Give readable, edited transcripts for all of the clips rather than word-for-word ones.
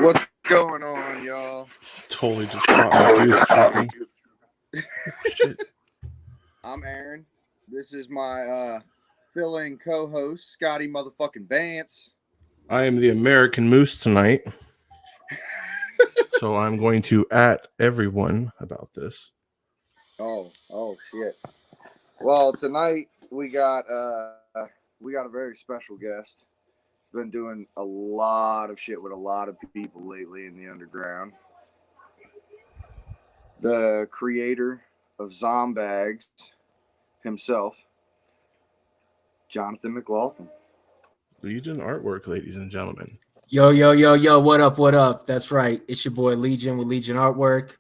What's going on, y'all? Totally just caught my goose tripping. Shit. I'm Aaron. This is my fill-in co-host, Scotty motherfucking Vance. I am the American Moose tonight. So I'm going to at everyone about this. Oh shit. Well, tonight we got a very special guest. Been doing a lot of shit with a lot of people lately in the underground. The creator of Zombags himself, Jonathan McGlothen. LegionArtWork, ladies and gentlemen. Yo, what up? That's right. It's your boy Legion with LegionArtWork.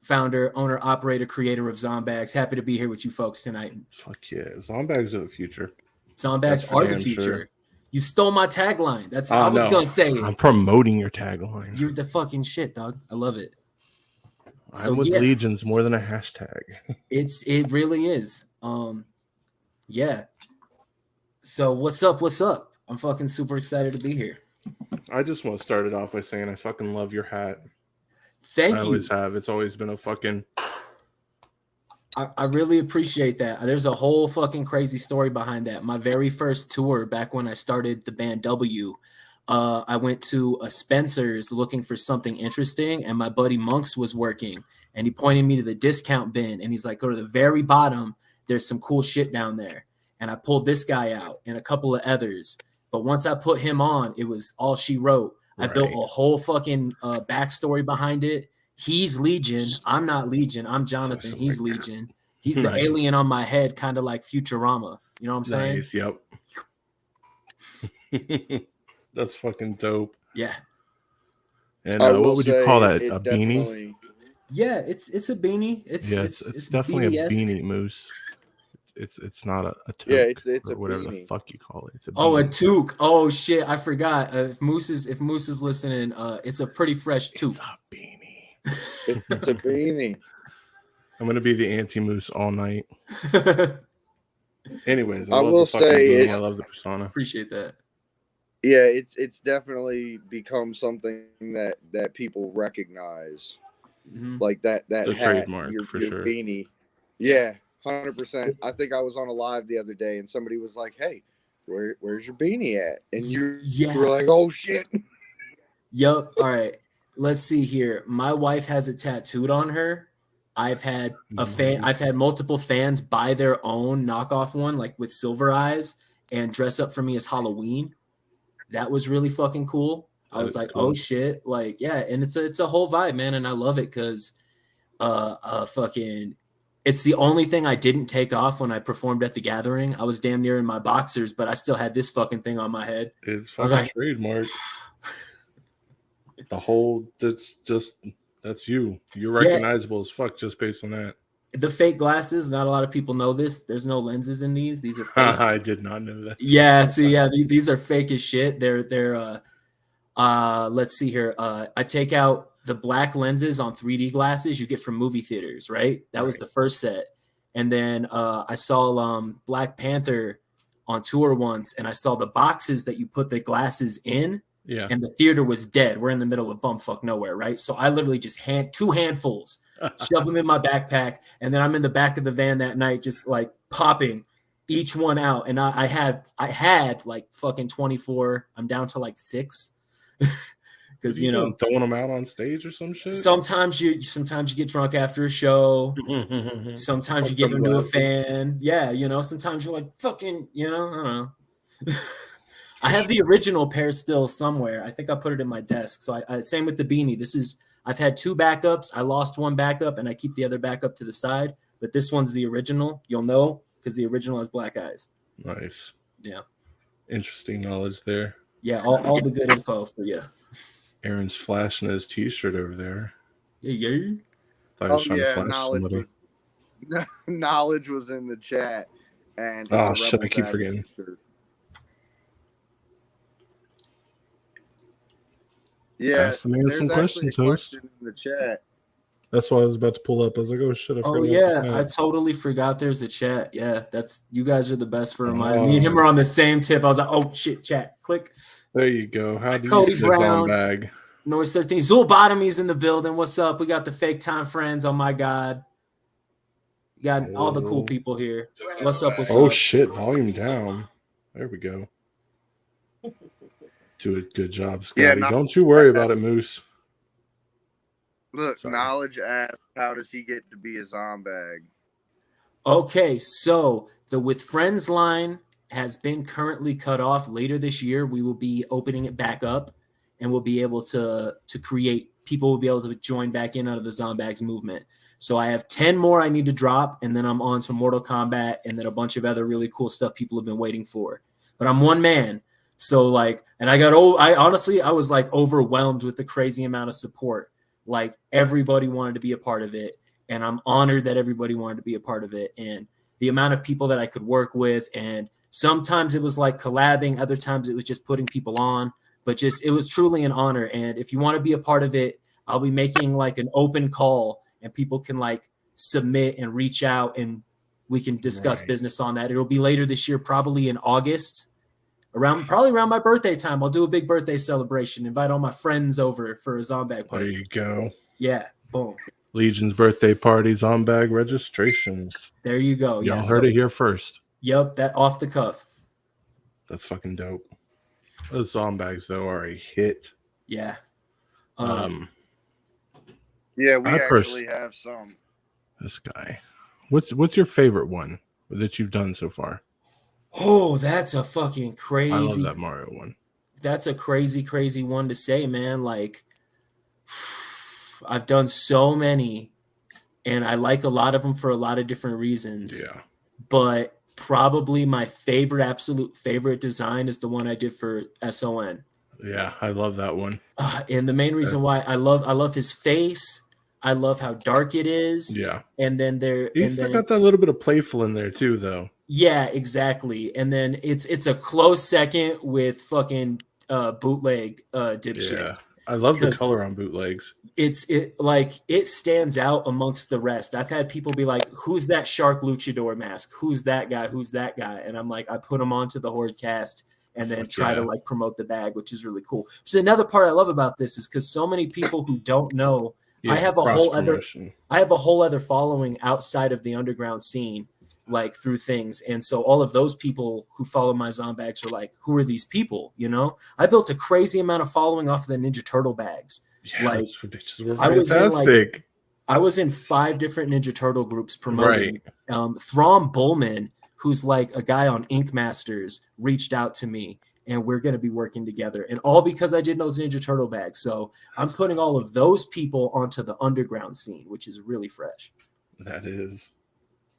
Founder, owner, operator, creator of Zombags. Happy to be here with you folks tonight. Fuck yeah. Zombags are the future. Zombags are the future. Sure. You stole my tagline. I was going to say it. I'm promoting your tagline. You're the fucking shit, dog. I love it. I'm with Legions more than a hashtag. It really is. Yeah. So what's up? I'm fucking super excited to be here. I just want to start it off by saying I fucking love your hat. Thank you. I always have. It's always been a fucking... I really appreciate that. There's a whole fucking crazy story behind that. My very first tour back when I started the band W, I went to a Spencer's looking for something interesting, and my buddy Monks was working, and he pointed me to the discount bin, and he's like, go to the very bottom. There's some cool shit down there. And I pulled this guy out and a couple of others. But once I put him on, it was all she wrote. Right. I built a whole fucking backstory behind it. He's Legion. I'm not Legion. I'm Jonathan. He's Legion. He's the alien on my head, kind of like Futurama. You know what I'm saying? Nice, yep. That's fucking dope. Yeah. And what would you call that? A beanie? Yeah, it's a beanie. It's definitely beanie-esque. A beanie, Moose. It's not a toque. Yeah, it's or a whatever beanie. The fuck you call it. It's a beanie. A toque. Oh shit, I forgot. If Moose is listening, it's a pretty fresh toque. It's a beanie. It's a beanie. I'm gonna be the anti-Moose all night. Anyways, I will say I love the persona. Appreciate that. Yeah, it's definitely become something that people recognize. Mm-hmm. Like that the hat, trademark your sure. Beanie. Yeah, 100%. I think I was on a live the other day and somebody was like, "Hey, where's your beanie at?" And you were like, "Oh shit." Yup. All right. Let's see here. My wife has it tattooed on her. I've had I've had multiple fans buy their own knockoff one, like with silver eyes, and dress up for me as Halloween. That was really fucking cool. I was like, cool. Oh shit. Like, yeah, and it's a whole vibe, man. And I love it because it's the only thing I didn't take off when I performed at the Gathering. I was damn near in my boxers, but I still had this fucking thing on my head. It's fucking trademark. The whole that's you. You're recognizable as fuck just based on that. The fake glasses, not a lot of people know this. There's no lenses in these. These are fake. I did not know that. Yeah, these are fake as shit. They're let's see here. I take out the black lenses on 3D glasses you get from movie theaters, right? That was the first set. And then I saw Black Panther on tour once, and I saw the boxes that you put the glasses in. Yeah. And the theater was dead. We're in the middle of bumfuck nowhere, right? So I literally just two handfuls, shove them in my backpack, and then I'm in the back of the van that night, just like popping each one out. And I had like fucking 24. I'm down to like 6. Because throwing them out on stage or some shit. Sometimes you get drunk after a show. Sometimes you give them to a fan. Yeah, sometimes you're like fucking, I don't know. I have the original pair still somewhere. I think I put it in my desk. So I same with the beanie. I've had 2 backups. I lost one backup and I keep the other backup to the side. But this one's the original. You'll know because the original has black eyes. Nice. Yeah. Interesting knowledge there. Yeah, all the good info for you. Aaron's flashing his t-shirt over there. Yeah. Knowledge was in the chat. And oh shit, I keep forgetting. T-shirt. Yeah, there's some questions question in the chat. That's why I was about to pull up. I was like, oh shit, I forgot. Oh yeah, I totally forgot there's a chat. Yeah, you guys are the best for reminding me. Me and him are on the same tip. I was like, oh shit, chat. Click. There you go. How do you Cody use Brown bag? Noise 13. Zulbotomy's in the building. What's up? We got the fake time friends. Oh my God. We got all the cool people here. What's up? What's Oh up? shit, volume down. There we go. Do a good job, Scotty. Yeah, Don't you worry about it, Moose. Look, Sorry. Knowledge asked, how does he get to be a zombag? Okay, so the With Friends line has been currently cut off. Later this year, we will be opening it back up, and we'll be able to create. People will be able to join back in out of the Zombags movement. So I have 10 more I need to drop, and then I'm on to Mortal Kombat, and then a bunch of other really cool stuff people have been waiting for. But I'm one man, so like, and I honestly was like overwhelmed with the crazy amount of support. Like everybody wanted to be a part of it. And I'm honored that everybody wanted to be a part of it. And the amount of people that I could work with. And sometimes it was like collabing. Other times it was just putting people on. But just, it was truly an honor. And if you want to be a part of it, I'll be making like an open call. And people can like submit and reach out. And we can discuss business on that. It'll be later this year, probably in August. Probably around my birthday time. I'll do a big birthday celebration. Invite all my friends over for a Zombag party. There you go. Yeah, boom. Legion's birthday party, Zombag registrations. There you go. Y'all heard it here first. Yep, that off the cuff. That's fucking dope. Those Zombags though are a hit. Yeah. Yeah, we actually have some. This guy. What's your favorite one that you've done so far? Oh, that's a fucking crazy. I love that Mario one. That's a crazy, crazy one to say, man. Like, I've done so many, and I like a lot of them for a lot of different reasons. Yeah. But probably my absolute favorite design is the one I did for SON. Yeah, I love that one. And the main reason why I love his face. I love how dark it is. Yeah. And then He's got that little bit of playful in there too, though. Yeah, exactly. And then it's a close second with fucking bootleg dipshit. Yeah. I love the color on bootlegs. It stands out amongst the rest. I've had people be like, "Who's that Shark Luchador mask? Who's that guy? Who's that guy?" And I'm like, I put them onto the Horde cast and then try to like promote the bag, which is really cool. So another part I love about this is because so many people who don't know, I have a whole other following outside of the underground scene, like through things. And so all of those people who follow my Zombags are like, who are these people? You know, I built a crazy amount of following off of the Ninja Turtle bags. Yeah, like fantastic. I was in 5 different Ninja Turtle groups promoting. Throm Bullman, who's like a guy on Ink Masters, reached out to me, and we're going to be working together. And all because I did those Ninja Turtle bags. So I'm putting all of those people onto the underground scene, which is really fresh. That is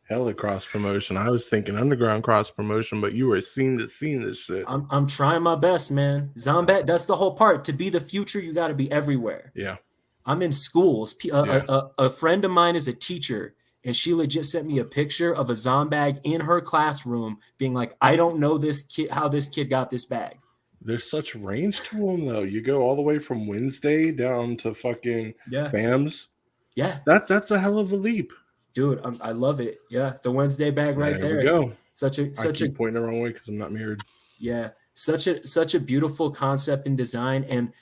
hella cross promotion. I was thinking underground cross promotion, but you were scene to scene this shit. I'm trying my best, man. Zombag, that's the whole part. To be the future, you got to be everywhere. Yeah. I'm in schools. A friend of mine is a teacher, and she legit sent me a picture of a Zombag in her classroom being like, I don't know this kid, how this kid got this bag. There's such range to them, though. You go all the way from Wednesday down to fucking FAMs. Yeah. That's a hell of a leap. Dude, I love it. Yeah, the Wednesday bag right there. We go. I keep pointing the wrong way because I'm not mirrored. Yeah, such a beautiful concept and design. And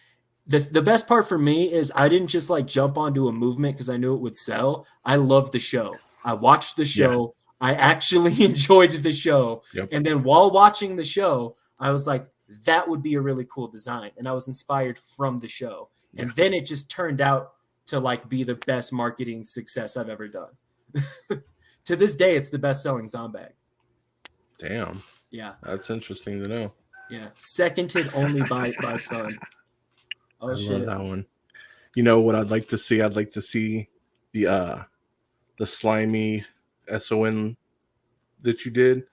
the best part for me is I didn't just like jump onto a movement because I knew it would sell. I loved the show. I watched the show. Yeah. I actually enjoyed the show. Yep. And then while watching the show, I was like, that would be a really cool design. And I was inspired from the show. Yeah. And then it just turned out to like be the best marketing success I've ever done. To this day, it's the best-selling Zombag. Damn. Yeah. That's interesting to know. Yeah. Seconded only by Sun. Oh, shit. Love that one. You know what I'd like to see? I'd like to see the slimy SON that you did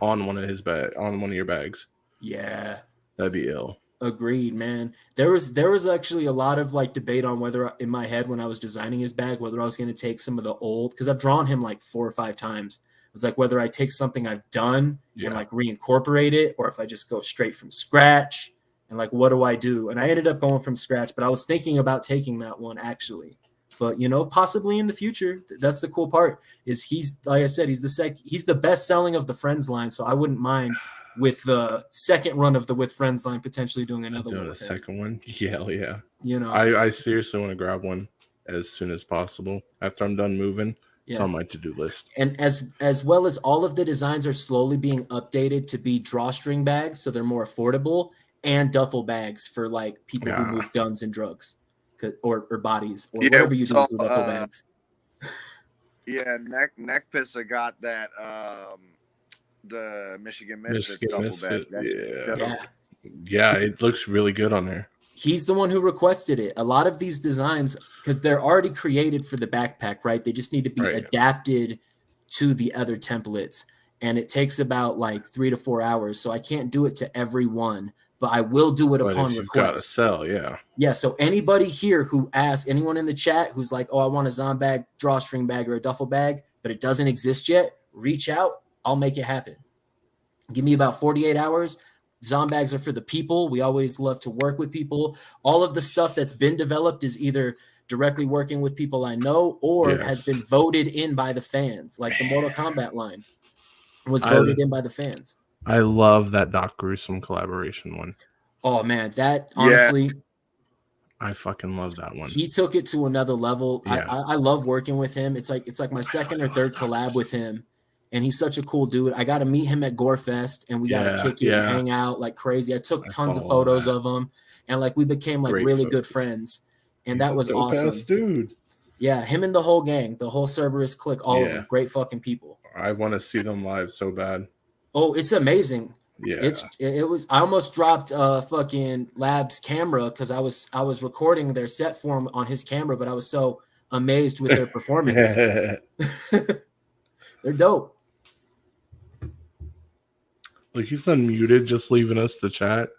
on one of your bags. Yeah. That'd be ill. Agreed, man. There was actually a lot of like debate on whether in my head when I was designing his bag, whether I was going to take some of the old, because I've drawn him like 4 or 5 times. It was like whether I take something I've done and like reincorporate it, or if I just go straight from scratch and like, what do I do? And I ended up going from scratch, but I was thinking about taking that one actually. But you know, possibly in the future. That's the cool part is he's, like I said, he's the best selling of the Friends line. So I wouldn't mind with the second run of the With Friends line, potentially doing another Doing one a with him. second one. Yeah. You know, I seriously want to grab one as soon as possible after I'm done moving. It's on my to-do list. And as well as all of the designs are slowly being updated to be drawstring bags, so they're more affordable, and duffel bags for like people who move guns and drugs, or bodies, or whatever you do with duffel bags. Yeah, Neck Pissa got that the Michigan Misfits duffel bag. Yeah, it looks really good on there. He's the one who requested it. A lot of these designs, because they're already created for the backpack, right? They just need to be adapted to the other templates. And it takes about like 3 to 4 hours. So I can't do it to every one, but I will do it upon request. Got to sell, Yeah, so anybody here who asks, anyone in the chat who's like, oh, I want a Zombag drawstring bag or a duffel bag, but it doesn't exist yet, reach out. I'll make it happen. Give me about 48 hours. Zombags are for the people. We always love to work with people. All of the stuff that's been developed is either directly working with people I know or has been voted in by the fans. Like the Mortal Kombat line was voted in by the fans. I love that Doc Gruesome collaboration one. Oh, man, that honestly... I fucking love that one. He took it to another level. I love working with him. It's like my second or third collab with him. And he's such a cool dude. I got to meet him at Gorefest, and we got to kick it and hang out like crazy. I took tons of photos of him, and like we became like really good friends. And that was awesome. Dude. Yeah, him and the whole gang, the whole Cerberus clique, all of them, great fucking people. I want to see them live so bad. Oh, it's amazing. Yeah, it was. I almost dropped fucking Lab's camera because I was recording their set for him on his camera, but I was so amazed with their performance. They're dope. Like he's unmuted, just leaving us the chat.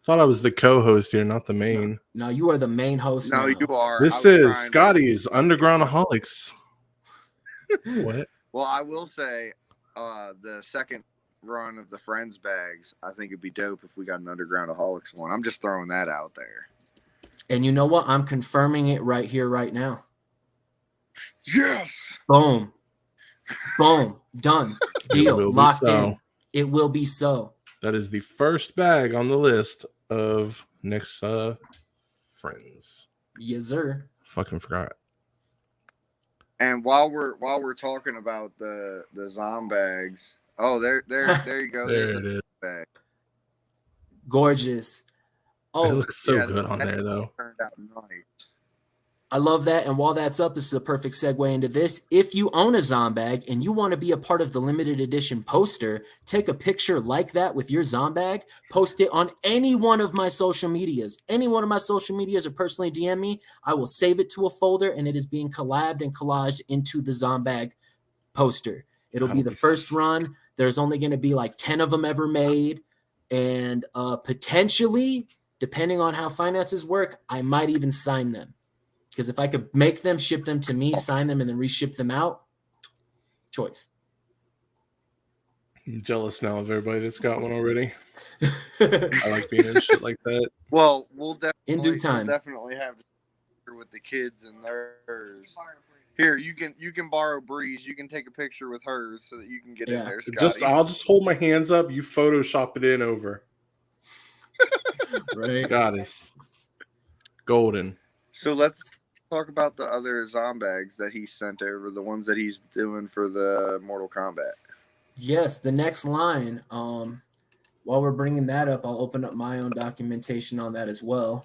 Thought I was the co-host here, not the main. No, you are the main host. No, you are. This is Scotty's UndergroundAholics. What? Well, I will say, the second run of the Friends bags, I think it'd be dope if we got an UndergroundAholics one. I'm just throwing that out there. And you know what? I'm confirming it right here, right now. Yes. Boom. Boom. Done. Deal. Locked in. It will be so. That is the first bag on the list of next Friends. Yes, sir. Fucking forgot. And while we're talking about the Zombags, there you go. There it is. Bag. Gorgeous. Oh, it looks so good on there, though. Turned out nice. I love that. And while that's up, this is a perfect segue into this. If you own a Zombag and you want to be a part of the limited edition poster, take a picture like that with your Zombag, post it on any one of my social medias. Any one of my social medias, or personally DM me, I will save it to a folder, and it is being collabed and collaged into the Zombag poster. It'll be the first run. There's only going to be like 10 of them ever made. And potentially, depending on how finances work, I might even sign them. Because if I could make them, ship them to me, sign them, and then reship them out, choice. I'm jealous now of everybody that's got one already. I like being in shit like that. Well, we'll definitely in due time. We'll definitely have to with the kids and theirs. Here, you can borrow Breeze. You can take a picture with hers so that you can get in there, Scotty. I'll just hold my hands up. You Photoshop it in over. Right, goddess, golden. So let's talk about the other Zombags that he sent over, the ones that he's doing for the Mortal Kombat. Yes, the next line. While we're bringing that up, I'll open up my own documentation on that as well.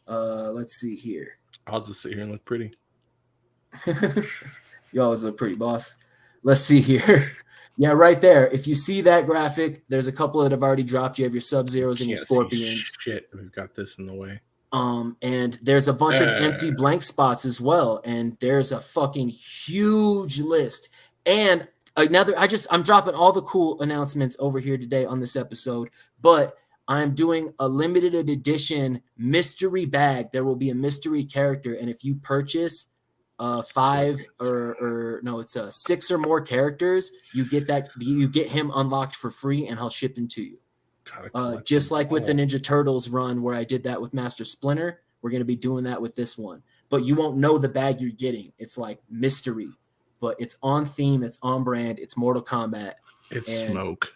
Let's see here. I'll just sit here and look pretty. You always look pretty, boss. Let's see here. Yeah, right there. If you see that graphic, there's a couple that have already dropped. You have your Sub-Zeros and your Scorpions. Shit, we've got this in the way. And there's a bunch of empty blank spots as well. And there's a fucking huge list. And I'm dropping all the cool announcements over here today on this episode, but I'm doing a limited edition mystery bag. There will be a mystery character. And if you purchase 6 or more characters, you get him unlocked for free, and I'll ship him to you. Just like with the Ninja Turtles run where I did that with Master Splinter, we're going to be doing that with this one. But you won't know the bag you're getting. It's like mystery, but it's on theme, it's on brand, it's Mortal Kombat. It's smoke.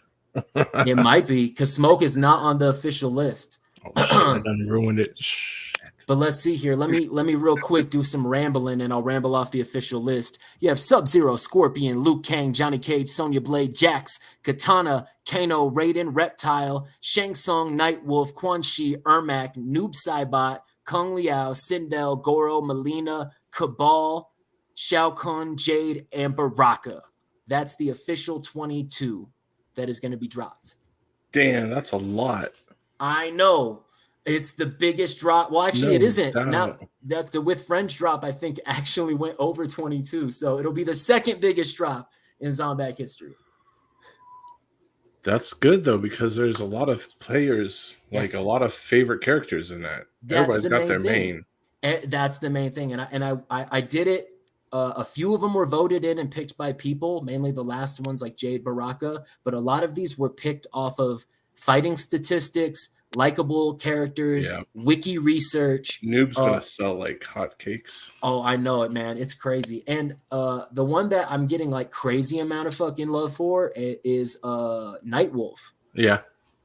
It might be because Smoke is not on the official list. Oh shit, I done ruined it. Shit. But let's see here. Let me real quick do some rambling, and I'll ramble off the official list. You have Sub-Zero, Scorpion, Liu Kang, Johnny Cage, Sonya Blade, Jax, Katana, Kano, Raiden, Reptile, Shang Tsung, Nightwolf, Quan Chi, Ermac, Noob Saibot, Kung Liao, Sindel, Goro, Melina, Cabal, Shao Kahn, Jade, and Baraka. That's the official 22 that is going to be dropped. Damn, that's a lot. I know. It's the biggest drop. Well, actually, it isn't. Now, the With Friends drop, I think, actually went over 22. So it'll be the second biggest drop in Zombag history. That's good, though, because there's a lot of players, like a lot of favorite characters in that. Everybody's got their main. That's the main thing. And I did it. A few of them were voted in and picked by people, mainly the last ones like Jade, Baraka. But a lot of these were picked off of fighting statistics, likable characters, wiki research. Noob's gonna sell like hotcakes. Oh, I know it, man. It's crazy. And the one that I'm getting like crazy amount of fucking love for is Nightwolf. Yeah.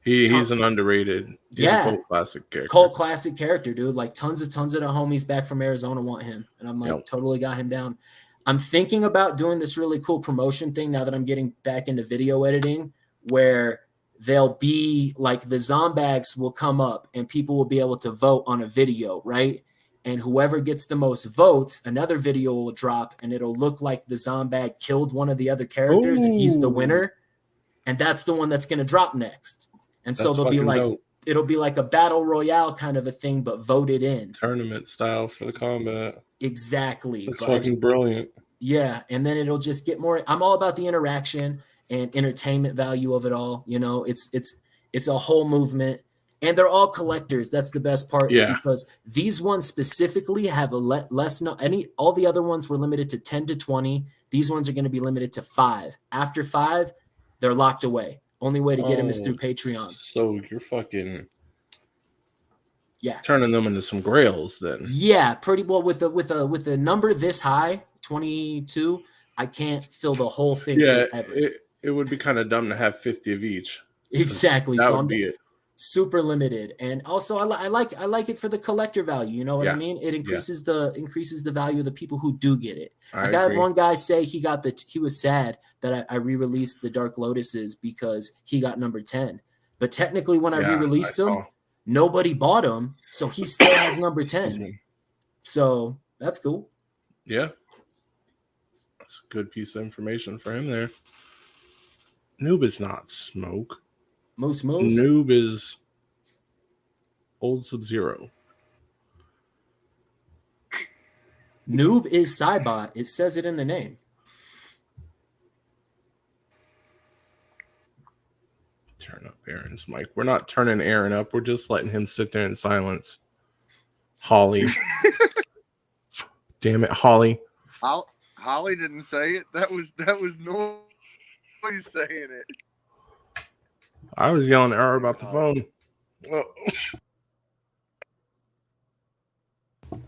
He's an underrated, cult classic character. Cult classic character, dude. Like tons of the homies back from Arizona want him. And I'm like, totally got him down. I'm thinking about doing this really cool promotion thing now that I'm getting back into video editing, where they'll be like the Zombags will come up and people will be able to vote on a video, right? And whoever gets the most votes, another video will drop and it'll look like the Zombag killed one of the other characters and he's the winner. And that's the one that's going to drop next. And so they'll be like, it'll be like a battle royale kind of a thing, but voted in. Tournament style for the combat. Exactly. It's fucking brilliant. Yeah. And then it'll just get more. I'm all about the interaction and entertainment value of it all. You know, it's a whole movement. And they're all collectors. That's the best part, because these ones specifically have all the other ones were limited to 10 to 20. These ones are going to be limited to 5. After 5, they're locked away. Only way to get them is through Patreon. So you're fucking turning them into some grails then. Yeah, pretty well with a number this high, 22, I can't fill the whole thing forever. It would be kind of dumb to have 50 of each. Exactly. That would be it. Super limited. And also I like it for the collector value. You know what I mean? It increases the value of the people who do get it. I had one guy say he was sad that I re-released the Dark Lotuses because he got number 10. But technically when I re-released them, nobody bought them, so he still has number 10. Mm-hmm. So that's cool. Yeah. That's a good piece of information for him there. Noob is not Smoke. Moose. Noob is old Sub-Zero. Noob is Saibot. It says it in the name. Turn up Aaron's mic. We're not turning Aaron up. We're just letting him sit there in silence. Holly. Damn it, Holly. Holly didn't say it. That was noise saying it. I was yelling at her about the phone. Oh. All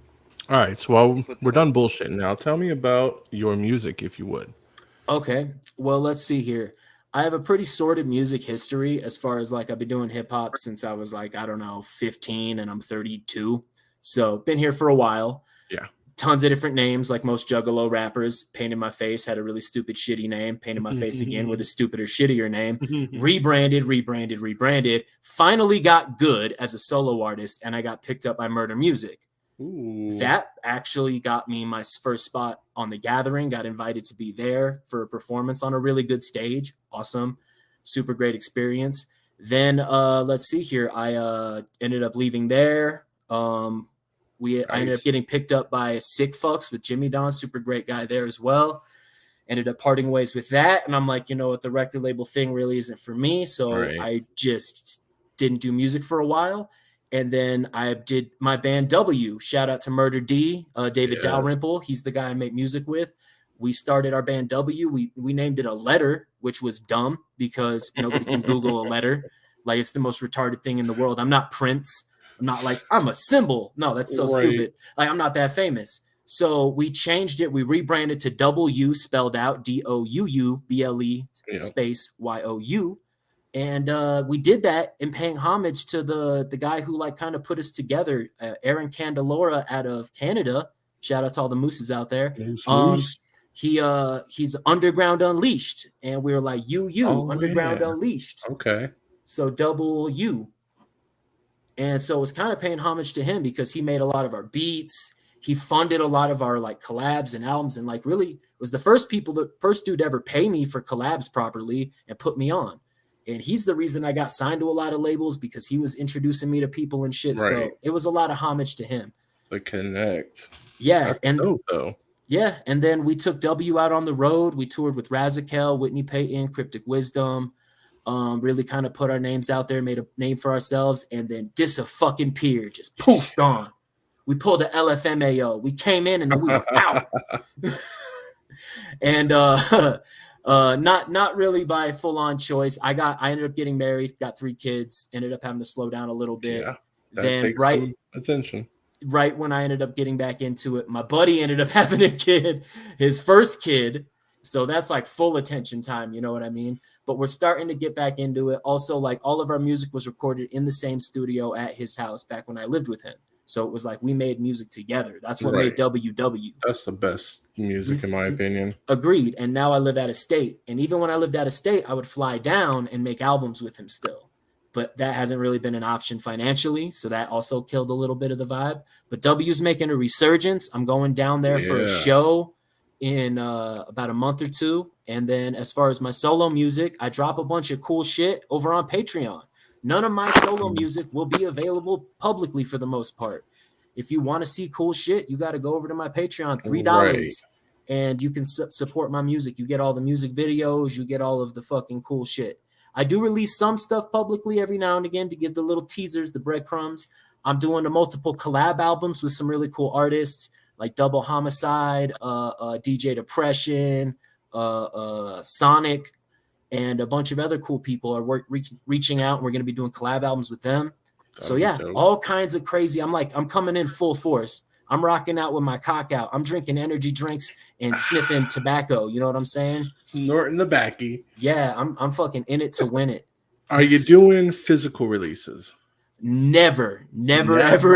right, so while we're done bullshitting now, tell me about your music, if you would. Okay, well, let's see here. I have a pretty sordid music history as far as like I've been doing hip hop since I was like, I don't know, 15 and I'm 32. So been here for a while. Yeah. Tons of different names, like most Juggalo rappers. Painted My Face had a really stupid, shitty name. Painted My Face again with a stupider, shittier name. Rebranded. Finally got good as a solo artist, and I got picked up by Murder Music. Ooh. That actually got me my first spot on The Gathering. Got invited to be there for a performance on a really good stage. Awesome. Super great experience. Then let's see here. I ended up leaving there. I ended up getting picked up by Sick Fucks with Jimmy Don, super great guy there as well. Ended up parting ways with that. And I'm like, you know what, the record label thing really isn't for me. So I just didn't do music for a while. And then I did my band W. Shout out to Murder D, David Dalrymple. He's the guy I make music with. We started our band W. We named it a letter, which was dumb because nobody can Google a letter. Like, it's the most retarded thing in the world. I'm not Prince. I'm not like, I'm a symbol. No, that's so stupid. Like, I'm not that famous. So we changed it. We rebranded to W, spelled out DOUUBLE space YOU. And we did that in paying homage to the guy who like kind of put us together, Aaron Candelora out of Canada. Shout out to all the mooses out there. Moose. He's Underground Unleashed, and we were like Underground Unleashed. Okay. So double U. And so it was kind of paying homage to him because he made a lot of our beats. He funded a lot of our like collabs and albums, and like really was the first dude to ever pay me for collabs properly and put me on. And he's the reason I got signed to a lot of labels because he was introducing me to people and shit. Right. So it was a lot of homage to him. The connect. Yeah. That's and dope, though. Yeah. And then we took W out on the road. We toured with Razakel, Whitney Payton, Cryptic Wisdom. Really kind of put our names out there, made a name for ourselves, and then disappeared, just poofed on. We pulled the LFMAO. We came in and then we were out. And not really by full-on choice. I ended up getting married, got 3 kids, ended up having to slow down a little bit. Yeah, then takes some attention. Right when I ended up getting back into it, my buddy ended up having a kid, his first kid. So that's like full attention time, you know what I mean? But we're starting to get back into it. Also, like all of our music was recorded in the same studio at his house back when I lived with him. So it was like we made music together. That's what made WW. That's the best music in my opinion. Agreed. And now I live out of state. And even when I lived out of state, I would fly down and make albums with him still. But that hasn't really been an option financially. So that also killed a little bit of the vibe. But W's making a resurgence. I'm going down there for a show in about a month or 2. And then as far as my solo music, I drop a bunch of cool shit over on Patreon. None of my solo music will be available publicly for the most part. If you want to see cool shit, you got to go over to my Patreon, $3, and you can support my music. You get all the music videos, you get all of the fucking cool shit. I do release some stuff publicly every now and again to give the little teasers, the breadcrumbs. I'm doing the multiple collab albums with some really cool artists like Double Homicide, DJ Depression, Sonic, and a bunch of other cool people are reaching out, and we're going to be doing collab albums with them. So yeah, all kinds of crazy. I'm coming in full force. I'm rocking out with my cock out. I'm drinking energy drinks and sniffing tobacco. You know what I'm saying? Snorting the backy. Yeah, I'm fucking in it to win it. Are you doing physical releases? Never, ever.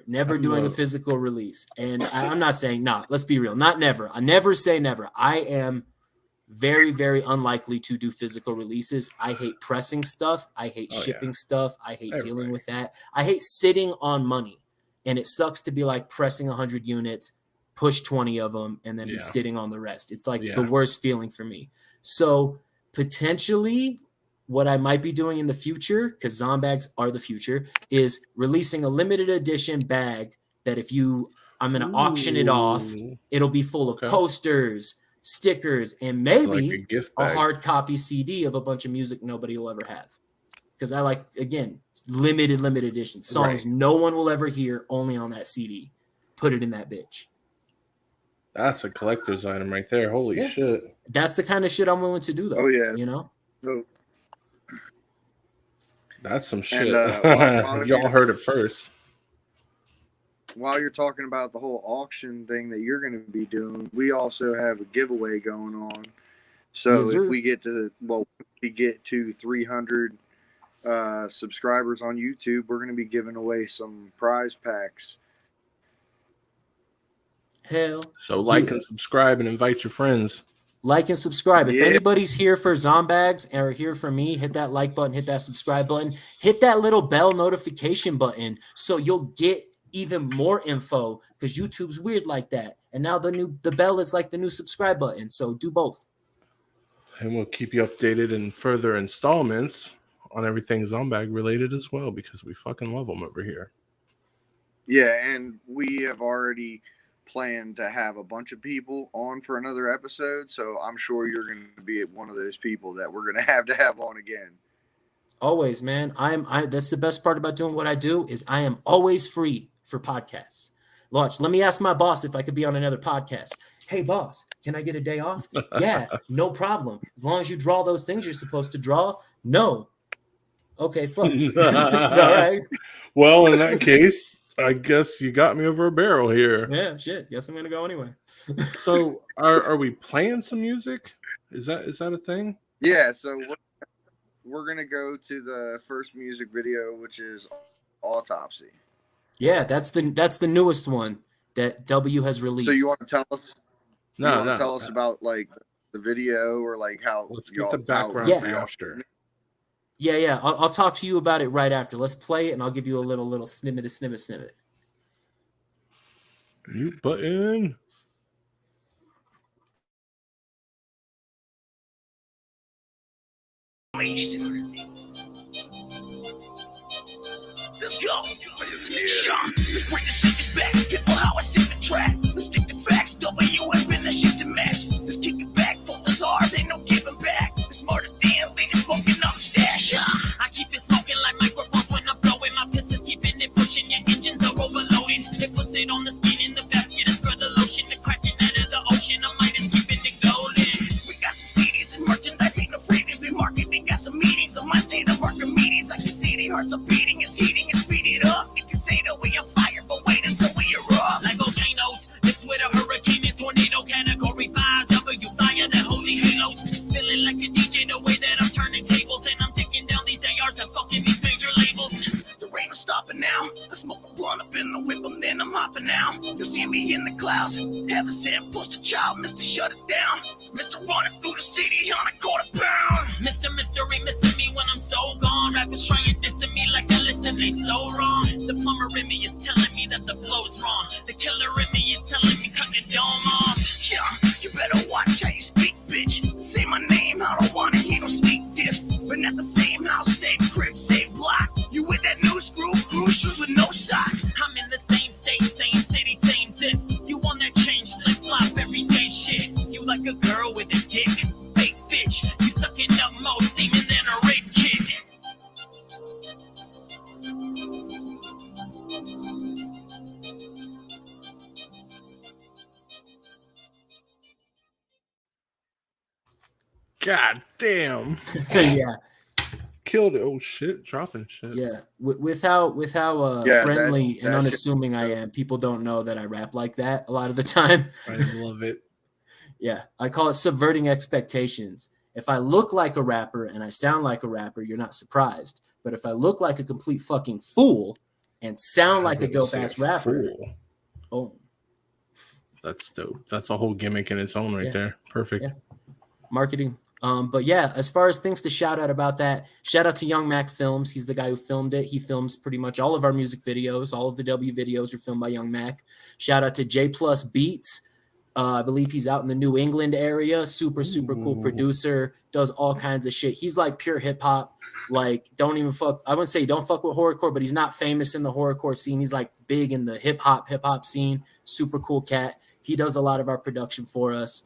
Never doing a physical release. And I'm not saying not. Let's be real. Not never. I never say never. I am very, very unlikely to do physical releases. I hate pressing stuff. I hate shipping stuff. I hate dealing with that. I hate sitting on money. And it sucks to be like pressing 100 units, push 20 of them, and then be sitting on the rest. It's like the worst feeling for me. So potentially what I might be doing in the future, because Zombags are the future, is releasing a limited edition bag that I'm going to auction it off. It'll be full of posters, stickers, and maybe like a hard copy CD of a bunch of music nobody will ever have. Because I like, again, limited edition songs no one will ever hear, only on that CD. Put it in that bitch. That's a collector's item right there. Holy shit. That's the kind of shit I'm willing to do, though. Oh, yeah. You know? Oh. That's some shit. And, y'all heard it first. While you're talking about the whole auction thing that you're going to be doing, we also have a giveaway going on. So if we get to 300 subscribers on YouTube, we're going to be giving away some prize packs. Hell. So like and subscribe and invite your friends. Like and subscribe. If anybody's here for Zombags or here for me, hit that like button, hit that subscribe button, hit that little bell notification button so you'll get even more info, because YouTube's weird like that. And now the bell is like the new subscribe button. So do both. And we'll keep you updated in further installments on everything Zombag related as well, because we fucking love them over here. Yeah, and we have already planned to have a bunch of people on for another episode, so I'm sure you're going to be one of those people that we're going to have on again. Always, man. That's the best part about doing what I do is I am always free for podcasts. Watch, let me ask my boss if I could be on another podcast. Hey, boss, can I get a day off? Yeah, no problem. As long as you draw those things you're supposed to draw. No. Okay, fuck. All right. Well, in that case, I guess you got me over a barrel here. Yeah, shit. Guess I'm gonna go anyway. So, are we playing some music? Is that a thing? Yeah, so we're gonna go to the first music video, which is Autopsy. Yeah, that's the newest one that W has released. So you want to tell us? No, you want to tell us about like the video or like how? Let's get the background after. Yeah. I'll talk to you about it right after. Let's play it, and I'll give you a little snippet. Mute button. Let's go. Sean, let's bring the shit back. People, how I sit the track. Let's stick the facts. WF in the shit to match. Let's kick it back. Full as ours, ain't no giving back. It's smarter than leaders smoking up stash. I keep it smoking like microphones when I'm blowing. My pistols keeping it pushing. Your engines are overloading. It puts it on the skin in the basket. It's for the lotion. The cracking out of the ocean. I might is keeping it golden. We got some CDs and merchandise. Ain't no freebies. We marketing. Got some meetings. On my state of market meetings. I can see the hearts are beating. It's heating and speed it up. You can say that we on fire, but wait until we erupt. Like volcanoes, mixed with a hurricane and tornado category 5. W fire the holy halos. Feeling like a DJ the way that I'm turning tables. And I'm taking down these ARs and fucking these major labels. There ain't no stopping now. I smoke a blunt up in the whip and then I'm hopping out. You'll see me in the clouds. Heaven sent poster child, Mr. Shut It Down. Mr. Running through the city on a quarter pound. Mr. Mystery missing me when I'm so gone. Rappers trying dissing me like I listen, they so wrong. The plumber in me is telling me that the flow's wrong. The killer in me is telling me cut your dome off. Yeah, you better watch how you speak, bitch. Say my name, I don't wanna hear no sneak diss. But at the same house, same crib, same block. You with that new screw shoes with no socks. I'm in the same state, same city, same zip. You on that change, flip flop, everyday shit. You like a girl with a dick, fake bitch. You sucking up more semen than a rape kid. God damn. Yeah. Killed it. Oh shit, dropping shit. Yeah, with how friendly and unassuming I am, people don't know that I rap like that a lot of the time. I love it. Yeah, I call it subverting expectations. If I look like a rapper and I sound like a rapper, you're not surprised. But if I look like a complete fucking fool and sound like a dope ass rapper, boom. That's dope. That's a whole gimmick in its own right there. Perfect. Yeah. Marketing. But yeah, as far as things to shout out about that, shout out to Young Mac Films. He's the guy who filmed it. He films pretty much all of our music videos. All of the W videos are filmed by Young Mac. Shout out to J Plus Beats. I believe he's out in the New England area. Super cool producer. Does all kinds of shit. He's like pure hip hop. Like, don't even fuck. I wouldn't say don't fuck with horrorcore, but he's not famous in the horrorcore scene. He's like big in the hip hop scene. Super cool cat. He does a lot of our production for us.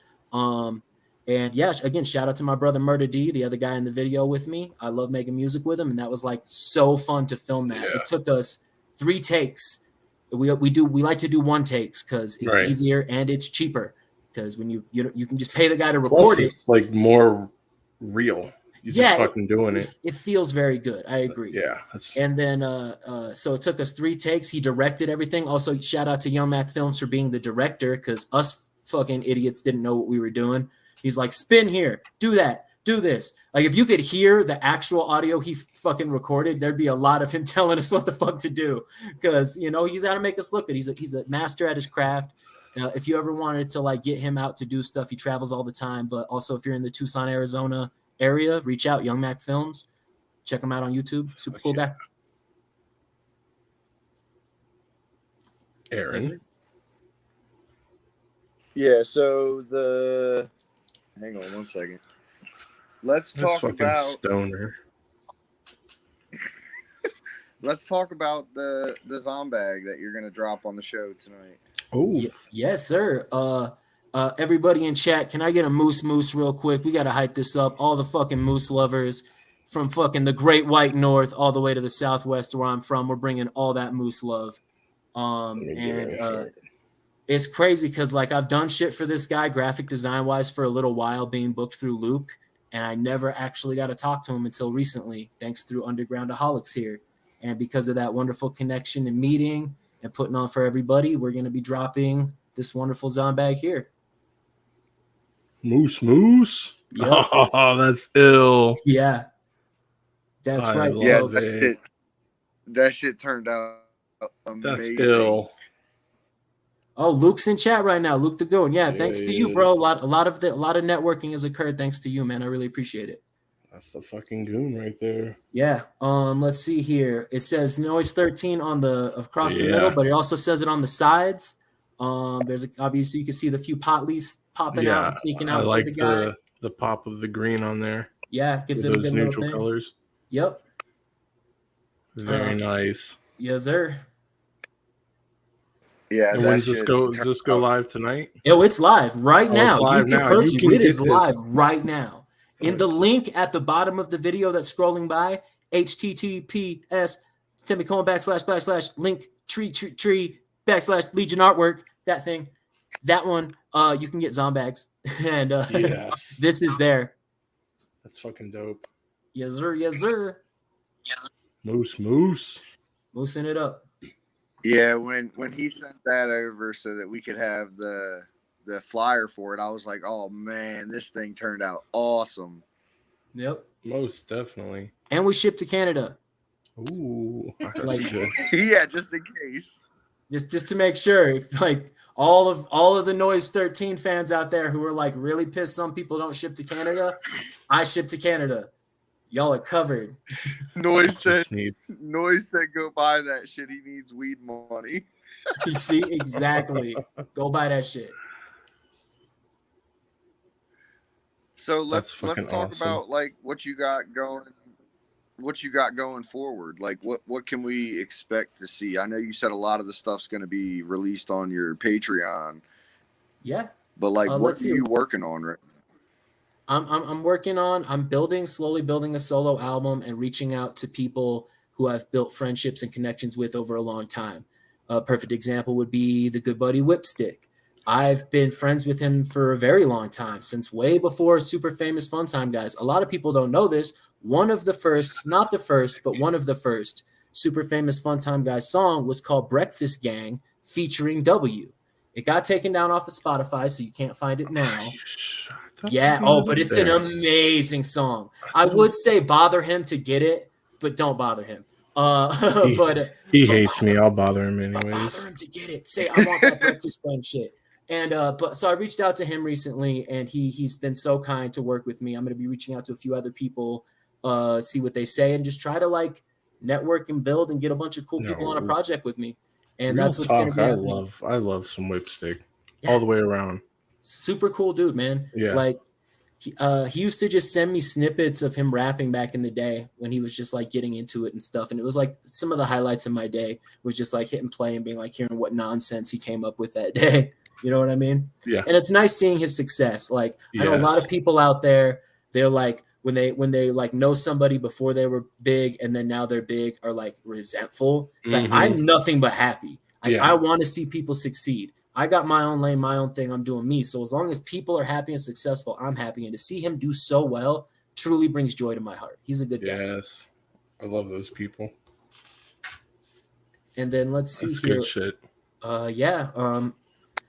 And yeah, again, shout out to my brother Murder D, the other guy in the video with me. I love making music with him, and that was like so fun to film that. Yeah. It took us 3 takes. We like to do 1 takes because it's easier and it's cheaper. Because when you can just pay the guy to record it, like more real. You're just fucking doing it. It feels very good. I agree. Yeah. And then so it took us 3 takes. He directed everything. Also, shout out to Young Mac Films for being the director because us fucking idiots didn't know what we were doing. He's like, spin here, do that, do this. Like, if you could hear the actual audio he fucking recorded, there'd be a lot of him telling us what the fuck to do. Because, you know, he's got to make us look good. He's a master at his craft. If you ever wanted to, like, get him out to do stuff, he travels all the time. But also, if you're in the Tucson, Arizona area, reach out, Young Mac Films. Check him out on YouTube. Super cool guy. Aaron. Yeah, so hang on 1 second. Let's talk about stoner. Let's talk about the Zombag that you're gonna drop on the show tonight. Oh yes, sir. Everybody in chat, can I get a moose real quick? We gotta hype this up. All the fucking moose lovers from fucking the Great White North all the way to the Southwest where I'm from. We're bringing all that moose love. It's crazy because, like, I've done shit for this guy graphic design wise for a little while, being booked through Luke, and I never actually got to talk to him until recently, thanks through UndergroundAholics here. And because of that wonderful connection and meeting and putting on for everybody, we're going to be dropping this wonderful Zombag here. Moose. Yep. Oh, that's ill. Yeah. That's I right. love Yeah, it. that shit turned out That's amazing. ill. Oh, Luke's in chat right now. Luke the Goon. Yeah, Yeah, thanks to he you, bro. is. A lot of networking has occurred thanks to you, man. I really appreciate it. That's the fucking goon right there. Yeah. Let's see here. It says noise 13 on the across the middle, but it also says it on the sides. There's obviously you can see the few pot leaves popping out and sneaking out I for like the guy. the pop of the green on there. Yeah, gives with it a those good little neutral thing. colors. Yep. Very nice. Yes, sir. Yeah, and when's this go? Does this go live tonight? Oh, it's live right now. It's live now. You can it is live this. right now. In the link at the bottom of the video that's scrolling by, https:// link tree / Legion Artwork, that thing, that one, you can get Zombags. And Yes. this is there. That's fucking dope. Yes, sir. Yes, sir. Moosing it up. Yeah, when he sent that over so that we could have the flyer for it, I was like, oh man, this thing turned out awesome. Yep. Most definitely. And we ship to Canada. Ooh. Like, yeah, just in case. Just to make sure, like all of the Noise 13 fans out there who are like really pissed some people don't ship to Canada, I ship to Canada. Y'all are covered. Noise said go buy that shit. He needs weed money. You see, exactly. Go buy that shit. So let's talk awesome. about like what you got going forward. Like what can we expect to see? I know you said a lot of the stuff's going to be released on your Patreon. Yeah. But like what are you working on right now? I'm slowly building a solo album and reaching out to people who I've built friendships and connections with over a long time. A perfect example would be the good buddy Whipstick. I've been friends with him for a very long time, since way before Super Famous Fun Time Guys. A lot of people don't know this. One of the first, not the first, but one of the first Super Famous Fun Time Guys song was called Breakfast Gang featuring W. It got taken down off of Spotify, so you can't find it now. Yeah. Oh, but it's an amazing song. I would say bother him to get it, but don't bother him. He hates me. I'll bother him anyways. Bother him to get it. Say I want that breakfast thing shit. And so I reached out to him recently, and he's been so kind to work with me. I'm going to be reaching out to a few other people, see what they say, and just try to like network and build and get a bunch of cool people on a project with me. And that's what's going to be happening. I love some Whipstick all the way around. Super cool dude, man. Yeah. Like he used to just send me snippets of him rapping back in the day when he was just like getting into it and stuff. And it was like some of the highlights of my day was just like hitting play and being like hearing what nonsense he came up with that day. You know what I mean? Yeah. And it's nice seeing his success. Like I know a lot of people out there, they're like when they like know somebody before they were big and then now they're big are like resentful. It's like I'm nothing but happy. I want to see people succeed. I got my own lane, my own thing. I'm doing me. So as long as people are happy and successful, I'm happy. And to see him do so well truly brings joy to my heart. He's a good guy. Yes. I love those people. And then let's see That's here. Good shit.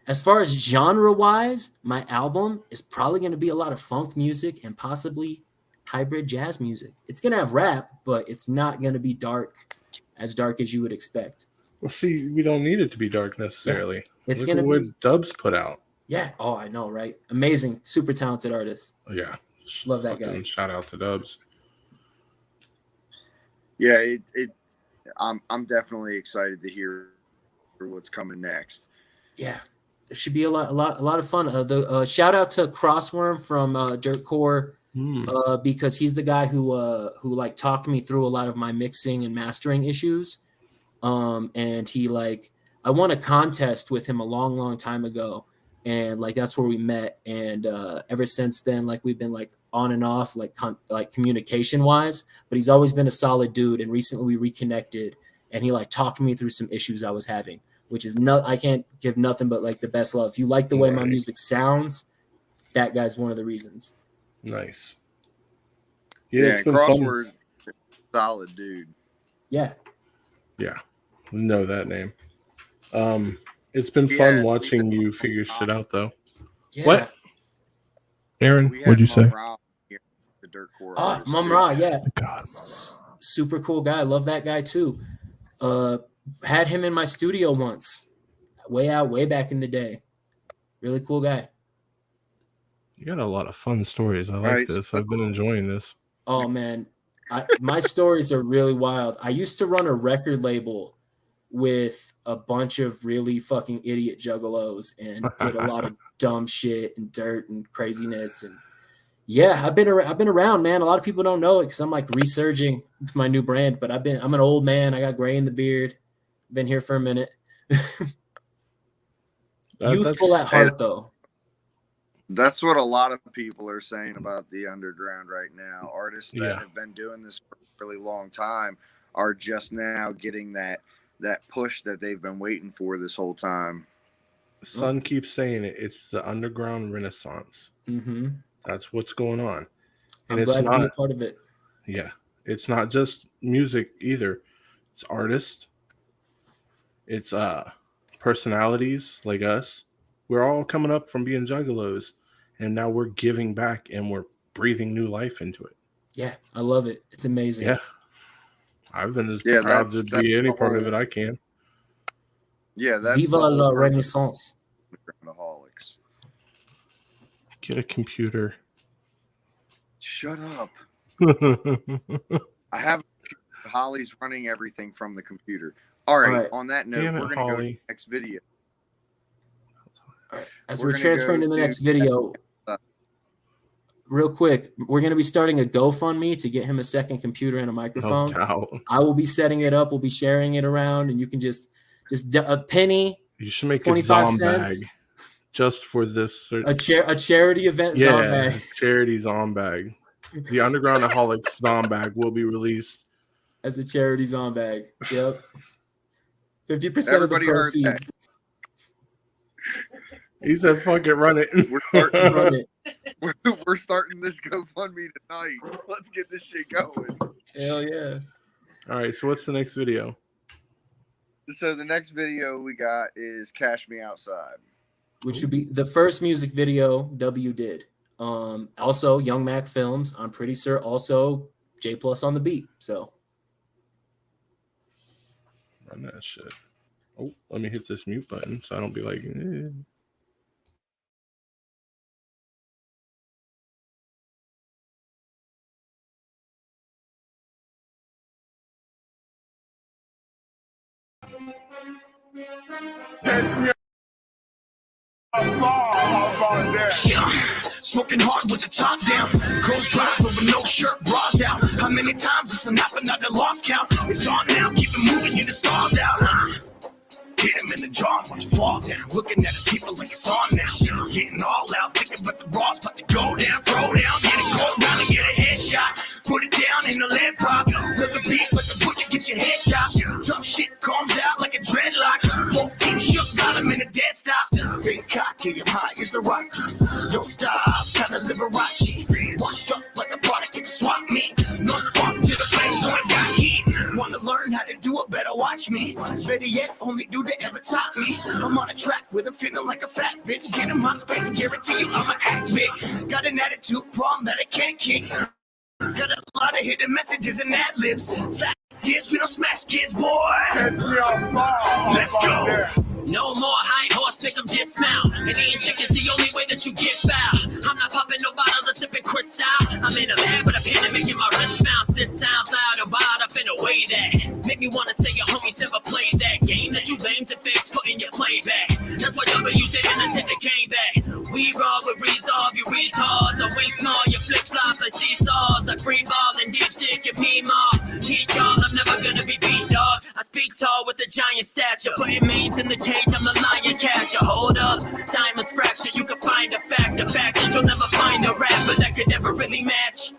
As far as genre-wise, my album is probably going to be a lot of funk music and possibly hybrid jazz music. It's going to have rap, but it's not going to be as dark as you would expect. Well, see, we don't need it to be dark necessarily. Yeah. It's going to be what Dubs put out. Yeah. Oh, I know, right? Amazing, super talented artist. Yeah. Love that guy. Shout out to Dubs. Yeah, I'm definitely excited to hear what's coming next. Yeah. It should be a lot of fun. Shout out to Crossworm from Dirtcore because he's the guy who like talked me through a lot of my mixing and mastering issues. And he I won a contest with him a long time ago, and like that's where we met. And ever since then, like we've been like on and off, like communication wise. But he's always been a solid dude. And recently we reconnected, and he like talked me through some issues I was having. Which is I can't give nothing but like the best love. If you like the way my music sounds, that guy's one of the reasons. Nice. Yeah, Crossword, solid dude. Yeah. Yeah. Know that name. It's been fun watching you figure shit out though. Yeah. Aaron, We what'd you had say? Ra here, the Dirtcore Ah, artist, Mum too. Ra, yeah. God, Super cool guy. Love that guy too. Had him in my studio once. Way back in the day. Really cool guy. you got a lot of fun stories. I like Right, this. so- I've been enjoying this. Oh man, my stories are really wild. I used to run a record label with a bunch of really fucking idiot juggalos and did a lot of dumb shit and dirt and craziness. And yeah, I've been around, man. A lot of people don't know it because I'm like resurging with my new brand, but I'm an old man. I got gray in the beard. Been here for a minute. Youthful at heart, though. That's what a lot of people are saying about the underground right now. Artists that have been doing this for a really long time are just now getting that push that they've been waiting for this whole time. Son keeps saying it. It's the underground renaissance. Mm-hmm. That's what's going on. And I'm glad to be a part of it. Yeah. It's not just music either. It's artists. It's personalities like us. We're all coming up from being juggalos, and now we're giving back and we're breathing new life into it. Yeah, I love it. It's amazing. Yeah. I've been as proud to be any part of it I can. Yeah, that's Viva la Renaissance. UndergroundAholics. Get a computer. Shut up. I have Holly's running everything from the computer. All right. On that note, Damn it, we're going to go to Holly. the next video. All right. As we're transferring to the next video, real quick, we're going to be starting a GoFundMe to get him a second computer and a microphone. No doubt. I will be setting it up. We'll be sharing it around, and you can just a penny. You should make 25 a cents. bag just for this. A charity event zom bag. Charity zom bag. The UndergroundAholics zom bag will be released as a charity zom bag. Yep. 50% of the proceeds. He said, "Fuck it, run it." We're starting, Run it. we're starting this GoFundMe tonight. Let's get this shit going. Hell yeah. All right, so what's the next video? So the next video we got is Cash Me Outside. Which would be the first music video W did. Also Young Mac Films. I'm pretty sure also J Plus on the beat. So Run that shit. Oh, let me hit this mute button so I don't be like, eh. Smoking hard with the top down. Girls drive with no shirt, bras out. How many times this happened? I done lost count. It's on now, keep it moving, you just stalled out, huh? Hit him in the jaw, watch him fall down. Looking at his people like it's on now. Getting all out, thinking about the bras, about to go down, throw down, get it, go down and get a headshot. Put it down in the lead pop. Let the beat, let the butcher get your head shot. Tough shit comes out like a dreadlock. Won't keep shook, got him in a dead stop. Big cock, kill him high, it's the Rockies. Don't stop, kinda Liberace. Washed up like a product in the swap meet. No spark to the flame, so I got heat. Wanna learn how to do it, better watch me. Better yet, only dude that ever taught me. I'm on a track with him feeling like a fat bitch. Get in my space and guarantee you I'ma act big. Got an attitude problem that I can't kick. Got a lot of hidden messages and ad libs. Fat kids, we don't smash kids, boy. Let's go. No more high horse, make them dismount. And eating chicken's the only way that you get foul. I'm not popping no bottles or sipping crystal. I'm in a bag with a pen and making my wrist bounce. This sounds loud and wild up in a way that make me wanna say your homies never played that game that you lame to fix, putting your playback. That's why W said and I take the game back. We raw with resolve, you retards. Or we small, you flip flop like seesaws. I free ball and deep dick, you pee mob. Teach y'all, I'm never gonna be beat, dog. I speak tall with a giant stature. Putting mains in the cage, I'm the lion catcher. Hold up, diamonds fracture. You can find a fact that you'll never find a rapper that could never really match.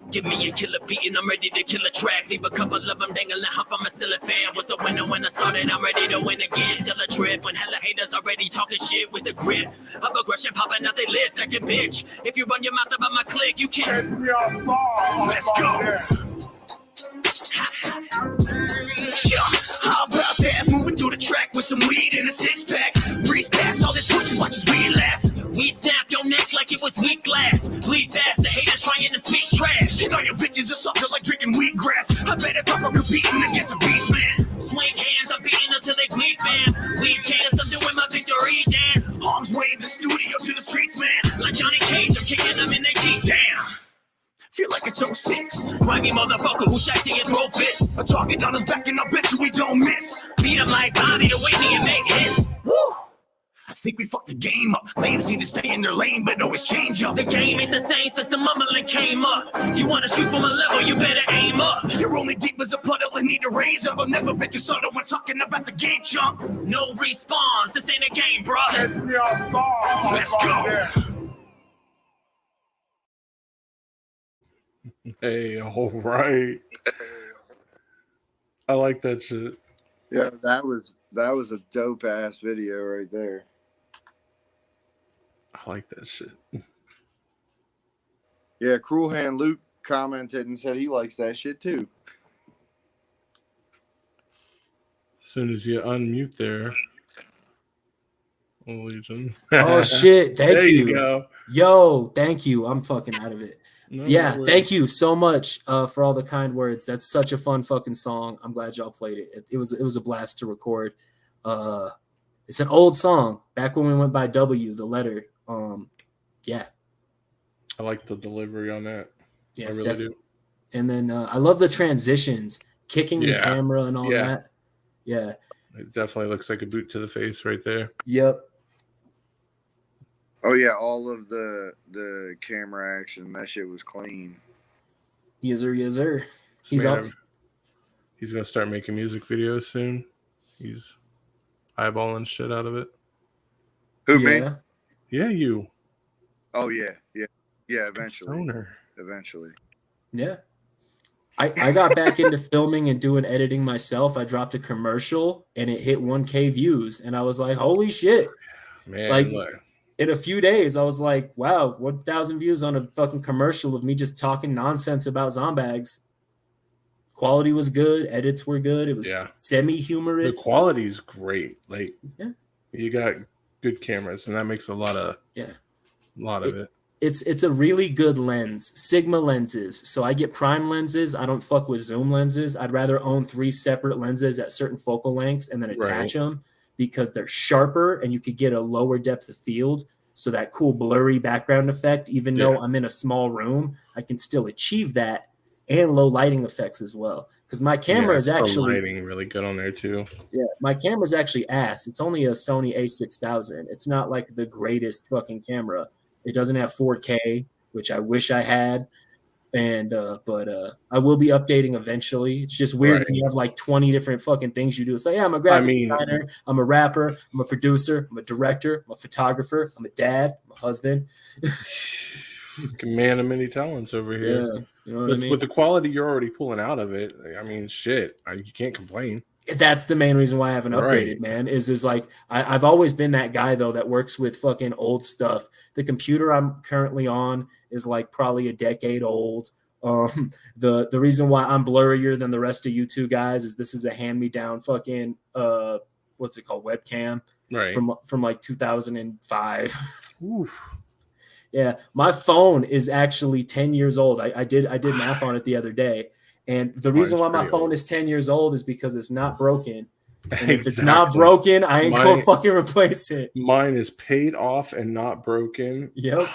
Give me a killer beat and I'm ready to kill a track. Leave a couple of them dangling half I'm a silly fan. Was a winner when I started, I'm ready to win again. Still a trip when hella haters already talking shit with the grip of aggression popping out their lips, acting bitch. If you run your mouth about my clique, you can't. Let's go. How about that? Moving through the track with some weed in a six pack. Breeze past all this pushes, watch as we laugh. We snapped your neck like it was weak like drinking wheatgrass. I bet if I'm competing against a beast man. Swing hands, I'm beating until they bleed, fam. Lead chance, I'm doing my victory dance. Arms wave the studio to the streets, man. Like Johnny Cage, I'm kicking them in their teeth. Damn. Feel like it's 06. Grimy motherfucker who shacks and throw fists. A target on his back and I bet you we don't miss. Beat him like Bobby to wake me and make hits. Woo! I think we fucked the game up. Lanes need to stay in their lane, but always change up. The game ain't the same since the mumbling came up. You wanna shoot from a level, you better aim up. You're only deep as a puddle and need to raise up. I'll never bet you subtle when talking about the game, chump. No respawns, this ain't a game, bruh. Let's go. Hey, all right. I like that shit. Yeah, that was a dope ass video right there. I like that shit. Yeah, Cruel Hand Luke commented and said he likes that shit too. As soon as you unmute there, Legion. Oh shit! Thank there you. you go. Yo, thank you. I'm fucking out of it. No, Yeah, no thank you so much for all the kind words. That's such a fun fucking song. I'm glad y'all played it. It was a blast to record. It's an old song back when we went by W, the letter. Yeah. I like the delivery on that. Yeah, I really do. And then I love the transitions, kicking the Yeah. camera and all Yeah. that. Yeah. It definitely looks like a boot to the face right there. Yep. Oh yeah, all of the camera action, that shit was clean. Yes, sir. Yes, sir. He's up. He's gonna start making music videos soon. He's eyeballing shit out of it. Who, me? Yeah. Yeah, you. Oh yeah, eventually. Stoner. Eventually. Yeah. I got back into filming and doing editing myself. I dropped a commercial and it hit 1K views. And I was like, holy shit. Man, Like, look. in a few days, I was like, wow, 1,000 views on a fucking commercial of me just talking nonsense about zombags. Quality was good. Edits were good. It was semi-humorous. The quality's great. Like, Yeah. you got good cameras, and that makes a lot of it. It's a really good lens. Sigma lenses. So I get prime lenses. I don't fuck with zoom lenses. I'd rather own 3 separate lenses at certain focal lengths and then attach them because they're sharper and you could get a lower depth of field. So that cool blurry background effect, even though I'm in a small room, I can still achieve that and low lighting effects as well. Because my camera is actually lighting really good on there too. Yeah, my camera's actually ass. It's only a Sony a6000. It's not like the greatest fucking camera. It doesn't have 4K, which I wish I had. And but I will be updating eventually. It's just weird when you have like 20 different fucking things you do. It's like, yeah, I'm a graphic designer, I'm a rapper, I'm a producer, I'm a director, I'm a photographer, I'm a dad, I'm a husband. Man of many talents over here. Yeah, you know what I mean? With the quality you're already pulling out of it, I mean, shit, you can't complain. That's the main reason why I haven't upgraded, man. Is like I've always been that guy though that works with fucking old stuff. The computer I'm currently on is like probably a decade old. The reason why I'm blurrier than the rest of you two guys is this is a hand-me-down fucking what's it called, webcam, from like 2005. Oof. Yeah, my phone is actually 10 years old. I did math on it the other day. And the reason why my phone is 10 years old is because it's not broken. And if it's not broken, I ain't gonna fucking replace it. Mine is paid off and not broken. Yep.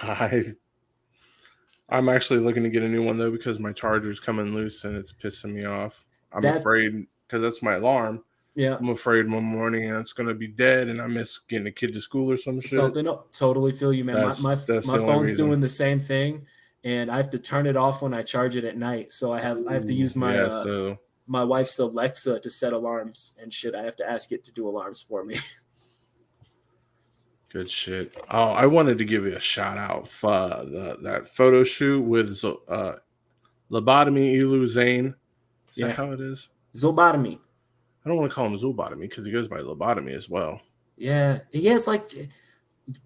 I'm actually looking to get a new one though because my charger's coming loose and it's pissing me off. I'm afraid because that's my alarm. Yeah. I'm afraid one morning it's gonna be dead and I miss getting a kid to school or some shit. Totally feel you, man. My phone's doing the same thing. And I have to turn it off when I charge it at night. So I have to use my my wife's Alexa to set alarms and shit. I have to ask it to do alarms for me. Good shit. Oh, I wanted to give you a shout out for that photo shoot with Lobotomy Elu Zane. Is that how it is? Zobotomy. I don't want to call him Zobotomy because he goes by Lobotomy as well. Yeah. He has like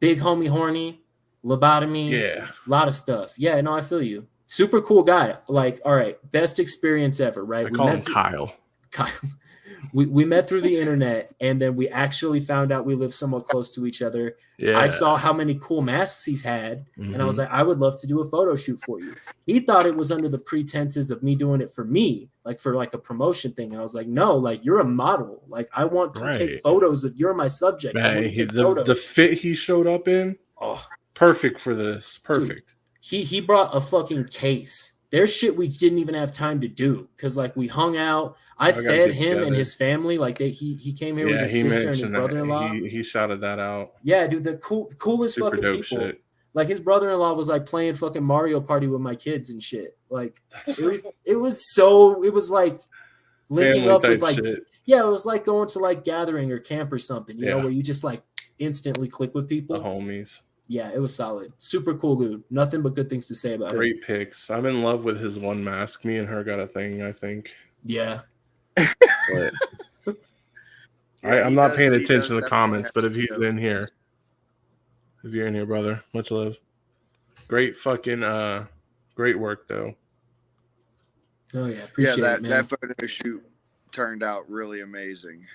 Big Homie Horny. Lobotomy, a lot of stuff. Yeah, no, I feel you. Super cool guy. Like, all right, best experience ever, right? I call him Kyle. we met through the internet, and then we actually found out we live somewhat close to each other. Yeah. I saw how many cool masks he's had, and I was Mhm. like, I would love to do a photo shoot for you. He thought it was under the pretenses of me doing it for me, like for like a promotion thing. And I was like, no, like you're a model. Like I want to take Right. photos of you're my subject. I Man, want to take the photos. fit he showed up in, Oh, perfect for this. Perfect. he brought a fucking case. There's shit we didn't even have time to do because like we hung out. I gotta fed get him and together. his family. Like he came here with Yeah, his he sister and his mentioned that. brother-in-law. He shouted that out. Yeah, dude, the coolest Super fucking dope people. shit. Like his brother-in-law was like playing fucking Mario Party with my kids and shit. Like it was like linking Family up type with like shit. yeah, it was like going to like gathering or camp or something, you know, Yeah. where you just like instantly click with The people. homies. Yeah, it was solid. Super cool dude. Nothing but good things to say about him. Great pics. I'm in love with his one mask. Me and her got a thing, I think. Yeah. But I'm not paying he attention to the definitely comments, have but if some he's dope in here, if you're in here, brother, much love. Great fucking great work though. Oh yeah, appreciate it, man. that photo shoot turned out really amazing.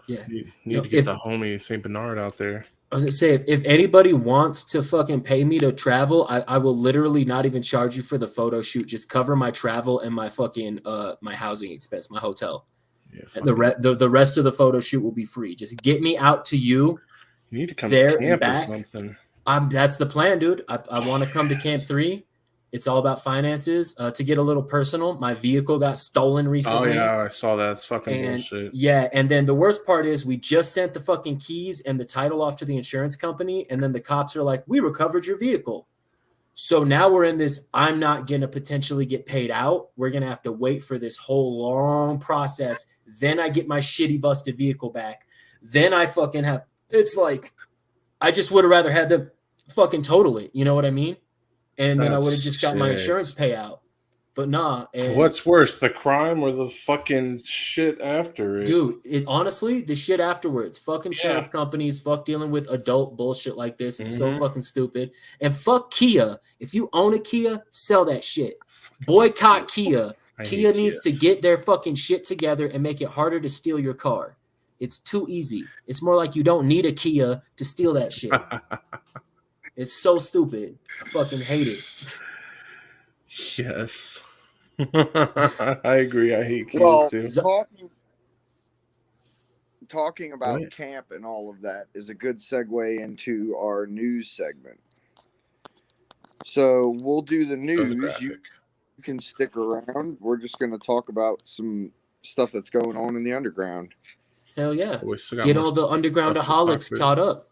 Yeah. You need to get the homie St. Bernard out there. I was gonna say if anybody wants to fucking pay me to travel, I will literally not even charge you for the photo shoot. Just cover my travel and my fucking my housing expense, my hotel. Yeah, And the rest of the photo shoot will be free. Just get me out to you. you need to come there to and camp or back. something. That's the plan, dude. I want to come to Camp 3. It's all about finances. To get a little personal, my vehicle got stolen recently. Oh yeah, I saw that. It's fucking bullshit. Yeah, and then the worst part is we just sent the fucking keys and the title off to the insurance company, and then the cops are like, "We recovered your vehicle." So now we're in this. I'm not gonna potentially get paid out. We're gonna have to wait for this whole long process. Then I get my shitty busted vehicle back. Then I fucking have. It's like I just would have rather had them fucking total it. You know what I mean? And then I would have just got my insurance payout. But nah. And what's worse, the crime or the fucking shit after it? dude, honestly, the shit afterwards. Fuck insurance companies. Fuck dealing with adult bullshit like this. It's so fucking stupid. And fuck Kia. If you own a Kia, sell that shit. Boycott Kia. Kia needs to get their fucking shit together and make it harder to steal your car. It's too easy. It's more like you don't need a Kia to steal that shit. It's so stupid. I fucking hate it. Yes. I agree. I hate Kias too. Talking about camp and all of that is a good segue into our news segment. So we'll do the news. You can stick around. We're just going to talk about some stuff that's going on in the underground. Hell yeah. Get all the UndergroundAholics caught up.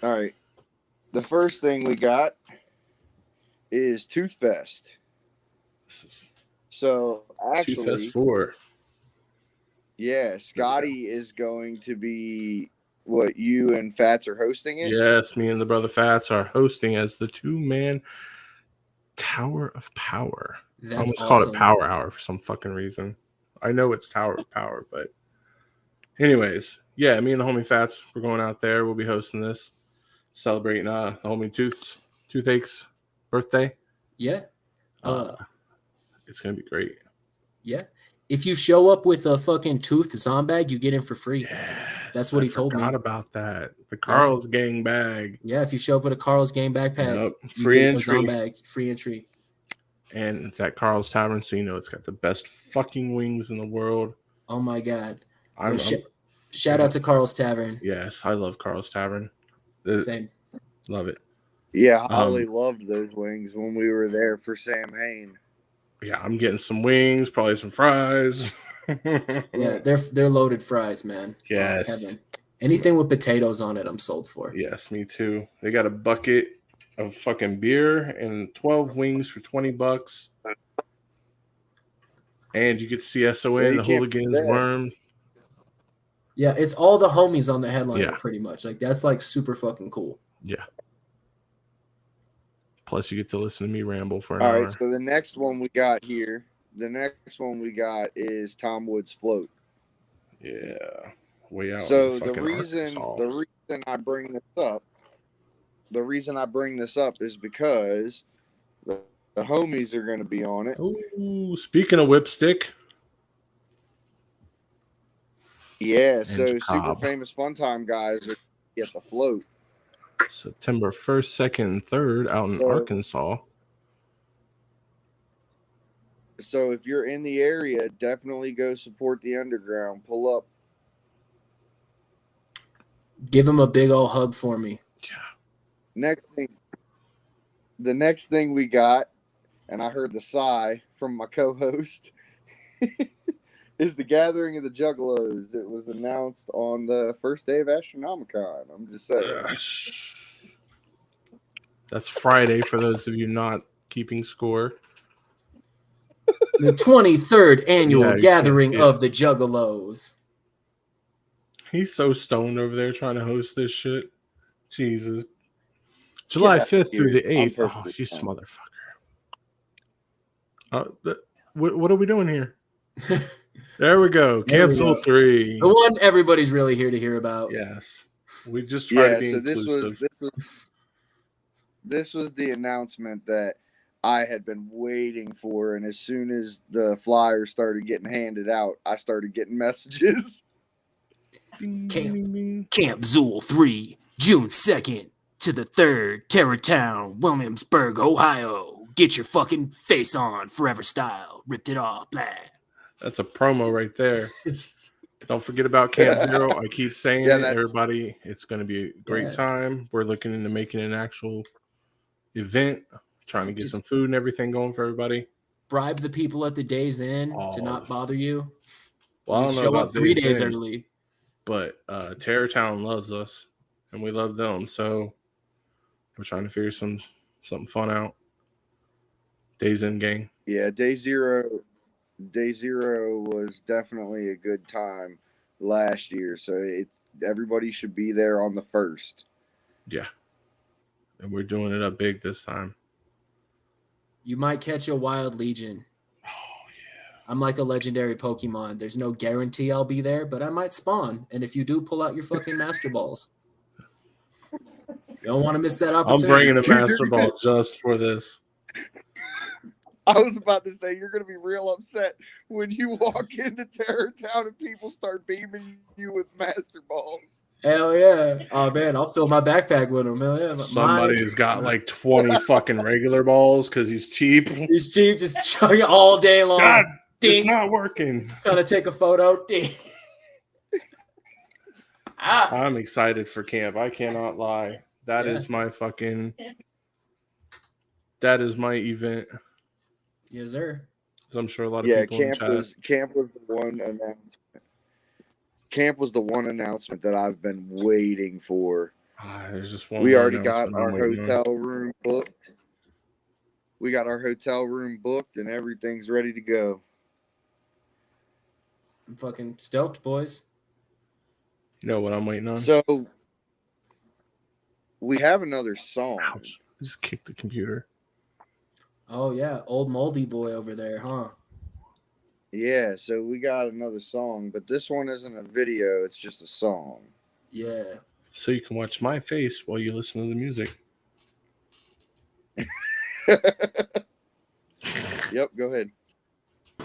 All right. The first thing we got is Toothfest. So actually, Toothfest 4. Yeah, Scotty is going to be what you and Fats are hosting it. Yes, me and the brother Fats are hosting as the 2-man Tower of Power. I almost called it Power Hour for some fucking reason. I know it's Tower of Power, but anyways, yeah, me and the homie Fats, we're going out there. We'll be hosting this, celebrating the homie Toothache's birthday. Yeah. It's gonna be great. Yeah. If you show up with a fucking tooth zombie bag, you get in for free. Yes, that's what he told me. I forgot about that. The Carl's gang bag. Yeah, if you show up with a Carl's gang backpack, free entry. Bag, free entry. And it's at Carl's Tavern, so you know it's got the best fucking wings in the world. Oh my god! Shout out to Carl's Tavern. Yes, I love Carl's Tavern. Same. Love it. Yeah, Holly loved those wings when we were there for Sam Hain. Yeah, I'm getting some wings, probably some fries. Yeah, they're loaded fries, man. Yes. Heaven. Anything with potatoes on it, I'm sold for. Yes, me too. They got a bucket of fucking beer and 12 wings for $20. And you get to see SON, the Hooligans, Worm. Yeah, it's all the homies on the headliner, pretty much. Like, that's like super fucking cool. Yeah. Plus, you get to listen to me ramble for an hour. All right, so the next one we got is Tom Wood's Float. Yeah, way out. So the reason I bring this up is because the The homies are going to be on it. Ooh, speaking of Whipstick. Yeah, And so Super Cobb. Famous Fun Time guys are at the float. September 1st, 2nd, and 3rd out in Arkansas. So if you're in the area, definitely go support the Underground. Pull up. Give him a big old hug for me. Yeah. The next thing we got, and I heard the sigh from my co-host, is the Gathering of the Juggalos. It was announced on the first day of Astronomicon. I'm just saying. That's Friday for those of you not keeping score. The 23rd annual Yeah, Gathering of the Juggalos. He's so stoned over there trying to host this shit. Jesus. July 5th through the 8th. Oh, you motherfucker. What are we doing here? There we go. Cancel 3. The one everybody's really here to hear about. Yes. We just try to be so inclusive. This was the announcement that I had been waiting for, and as soon as the flyers started getting handed out, I started getting messages. Camp Zool 3, June 2nd to the 3rd, Terrortown, Williamsburg, Ohio. Get your fucking face on, Forever Style. Ripped it off, blah. That's a promo right there. Don't forget about Camp Zero. I keep saying it, everybody. It's going to be a great time. We're looking into making an actual event, trying to get some food and everything going for everybody. Bribe the people at the Days Inn to not bother you. Well, just show up 3 days early. But Terrortown loves us, and we love them. So we're trying to figure something fun out. Days Inn gang. Yeah, Day Zero was definitely a good time last year. So everybody should be there on the 1st. Yeah. And we're doing it up big this time. You might catch a wild Legion. Oh, yeah. I'm like a legendary Pokemon. There's no guarantee I'll be there, but I might spawn. And if you do, pull out your fucking Master Balls. You don't want to miss that opportunity. I'm bringing a Master Ball just for this. I was about to say, you're going to be real upset when you walk into Terrortown and people start beaming you with Master Balls. Hell yeah. Oh, man, I'll fill my backpack with them. Hell yeah. Somebody's got like 20 fucking regular balls because he's cheap. He's cheap, just chugging all day long. God, Ding. it's not working. Trying to take a photo. Ding. I'm excited for camp. I cannot lie. That is my event. Yes, sir. So I'm sure a lot of people in chat. Camp was the one announcement. Camp was the one announcement that I've been waiting for. There's just one. We already got our hotel room booked. We got our hotel room booked, and everything's ready to go. I'm fucking stoked, boys. You know what I'm waiting on? So we have another song. Ouch. I just kicked the computer. Oh, yeah. Old moldy boy over there, huh? Yeah, so we got another song, but this one isn't a video. It's just a song. Yeah. So you can watch my face while you listen to the music. Yep, go ahead.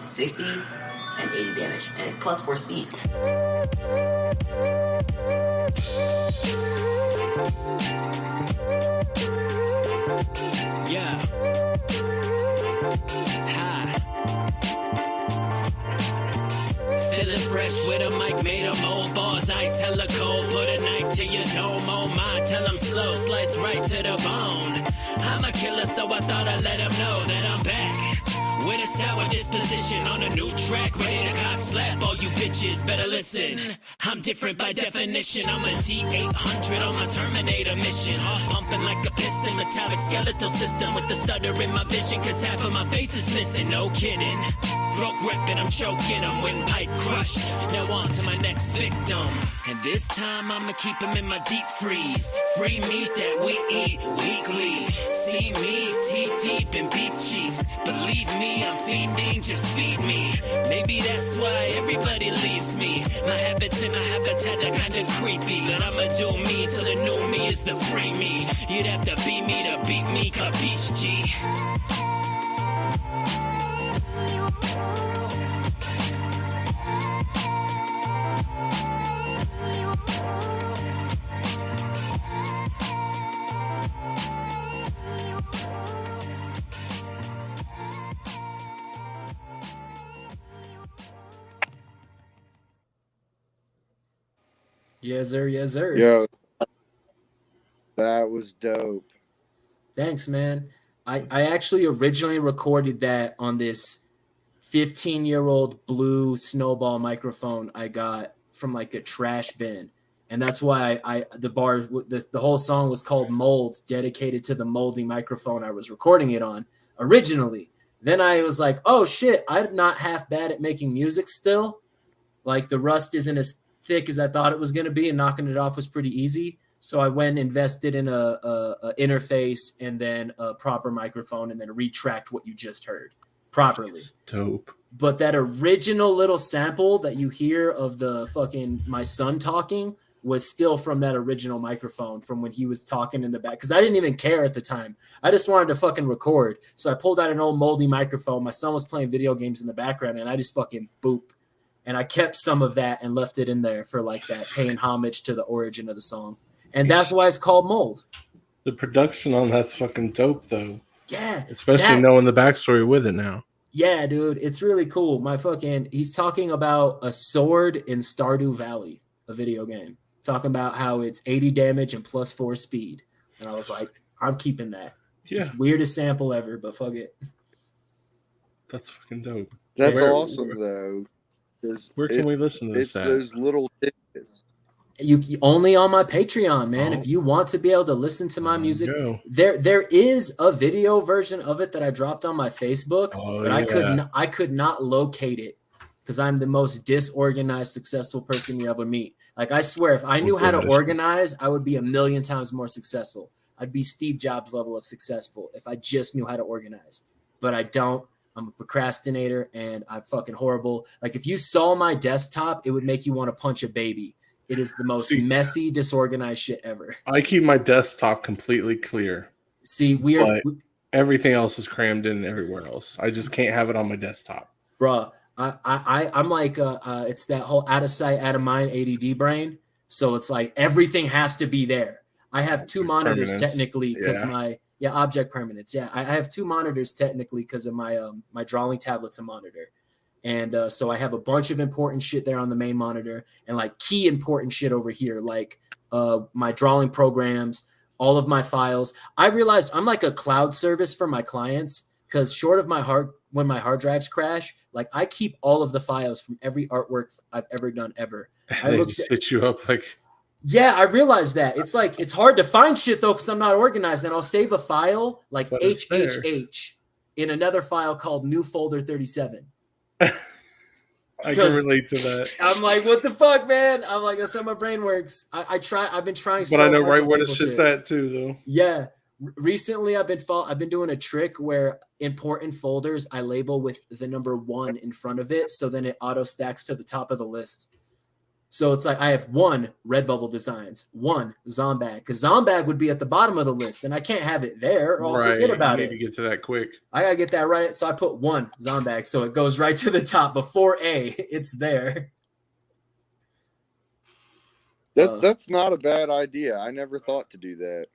60 and 80 damage, and it's plus 4 speed. Yeah. Hi. Feeling fresh with a mic, made of old balls, ice hella cold. Put a knife to your dome, oh my, tell them slow, slice right to the bone. I'm a killer, so I thought I'd let them know that I'm back. With a sour disposition on a new track, ready to cock slap all you bitches, better listen. I'm different by definition, I'm a T-800 on my Terminator mission. Heart pumping like a piston, metallic skeletal system with the stutter in my vision, cause half of my face is missing, no kidding. Broke reppin', I'm choking, I'm windpipe crushed. Now on to my next victim. And this time I'ma keep him in my deep freeze. Free meat that we eat weekly. See me, teeth deep in beef cheese. Believe me, I'm fiending, just feed me. Maybe that's why everybody leaves me. My habits and my habitat are kinda creepy, but I'ma do me till the new me is the free me. You'd have to beat me to beat me, capiche G. Yes, sir. Yes, sir. Yo, that was dope. Thanks, man. I actually originally recorded that on this 15-year-old blue snowball microphone I got from like a trash bin. And that's why the whole song was called Mold, dedicated to the moldy microphone I was recording it on originally. Then I was like, oh shit, I'm not half bad at making music still. Like the rust isn't as thick as I thought it was going to be, and knocking it off was pretty easy. So I went and invested in a interface and then a proper microphone and then retract what you just heard properly. It's dope. But that original little sample that you hear of the fucking my son talking was still from that original microphone from when he was talking in the back. Because I didn't even care at the time. I just wanted to fucking record. So I pulled out an old moldy microphone. My son was playing video games in the background, and I just fucking boop. And I kept some of that and left it in there for like that, paying homage to the origin of the song. And that's why it's called Mold. The production on that's fucking dope, though. Yeah. Especially knowing the backstory with it now. Yeah, dude. It's really cool. He's talking about a sword in Stardew Valley, a video game. Talking about how it's 80 damage and +4 speed. And I was like, I'm keeping that. Yeah. Just weirdest sample ever, but fuck it. That's fucking dope. That's awesome, though. Where can we listen to this It's at? those little tidbits. You only on my Patreon, man. If you want to be able to listen to my music, there is a video version of it that I dropped on my Facebook, but I could not locate it because I'm the most disorganized, successful person you ever meet. Like I swear, if I knew how to organize, I would be 1,000,000 times more successful. I'd be Steve Jobs level of successful if I just knew how to organize. But I don't. I'm a procrastinator and I'm fucking horrible. Like if you saw my desktop, it would make you want to punch a baby. It is the most messy, disorganized shit ever. I keep my desktop completely clear. But everything else is crammed in everywhere else. I just can't have it on my desktop. Bruh, I'm like, it's that whole out of sight, out of mind ADD brain. So it's like everything has to be there. I have two monitors technically because object permanence. Yeah, I have two monitors technically because of my my drawing tablet's a monitor. And so I have a bunch of important shit there on the main monitor and like key important shit over here, like my drawing programs, all of my files. I realized I'm like a cloud service for my clients because short of when my hard drives crash, like I keep all of the files from every artwork I've ever done ever. They just hit you up like... Yeah, I realized that. It's like, it's hard to find shit though because I'm not organized. And I'll save a file like HHH in another file called new folder 37. I can relate to that. I'm like, what the fuck, man? I'm like, that's how my brain works. I've been trying so hard. But I know hard right where the shit's at too, though. Yeah. Recently, I've been doing a trick where important folders I label with the number 1 in front of it, so then it auto stacks to the top of the list. So it's like I have 1 Redbubble Designs, 1 Zombag, because Zombag would be at the bottom of the list, and I can't have it there, or I'll forget about it. You need to get to that quick. I gotta get that right. So I put 1 Zombag, so it goes right to the top before A. It's there. That's not a bad idea. I never thought to do that.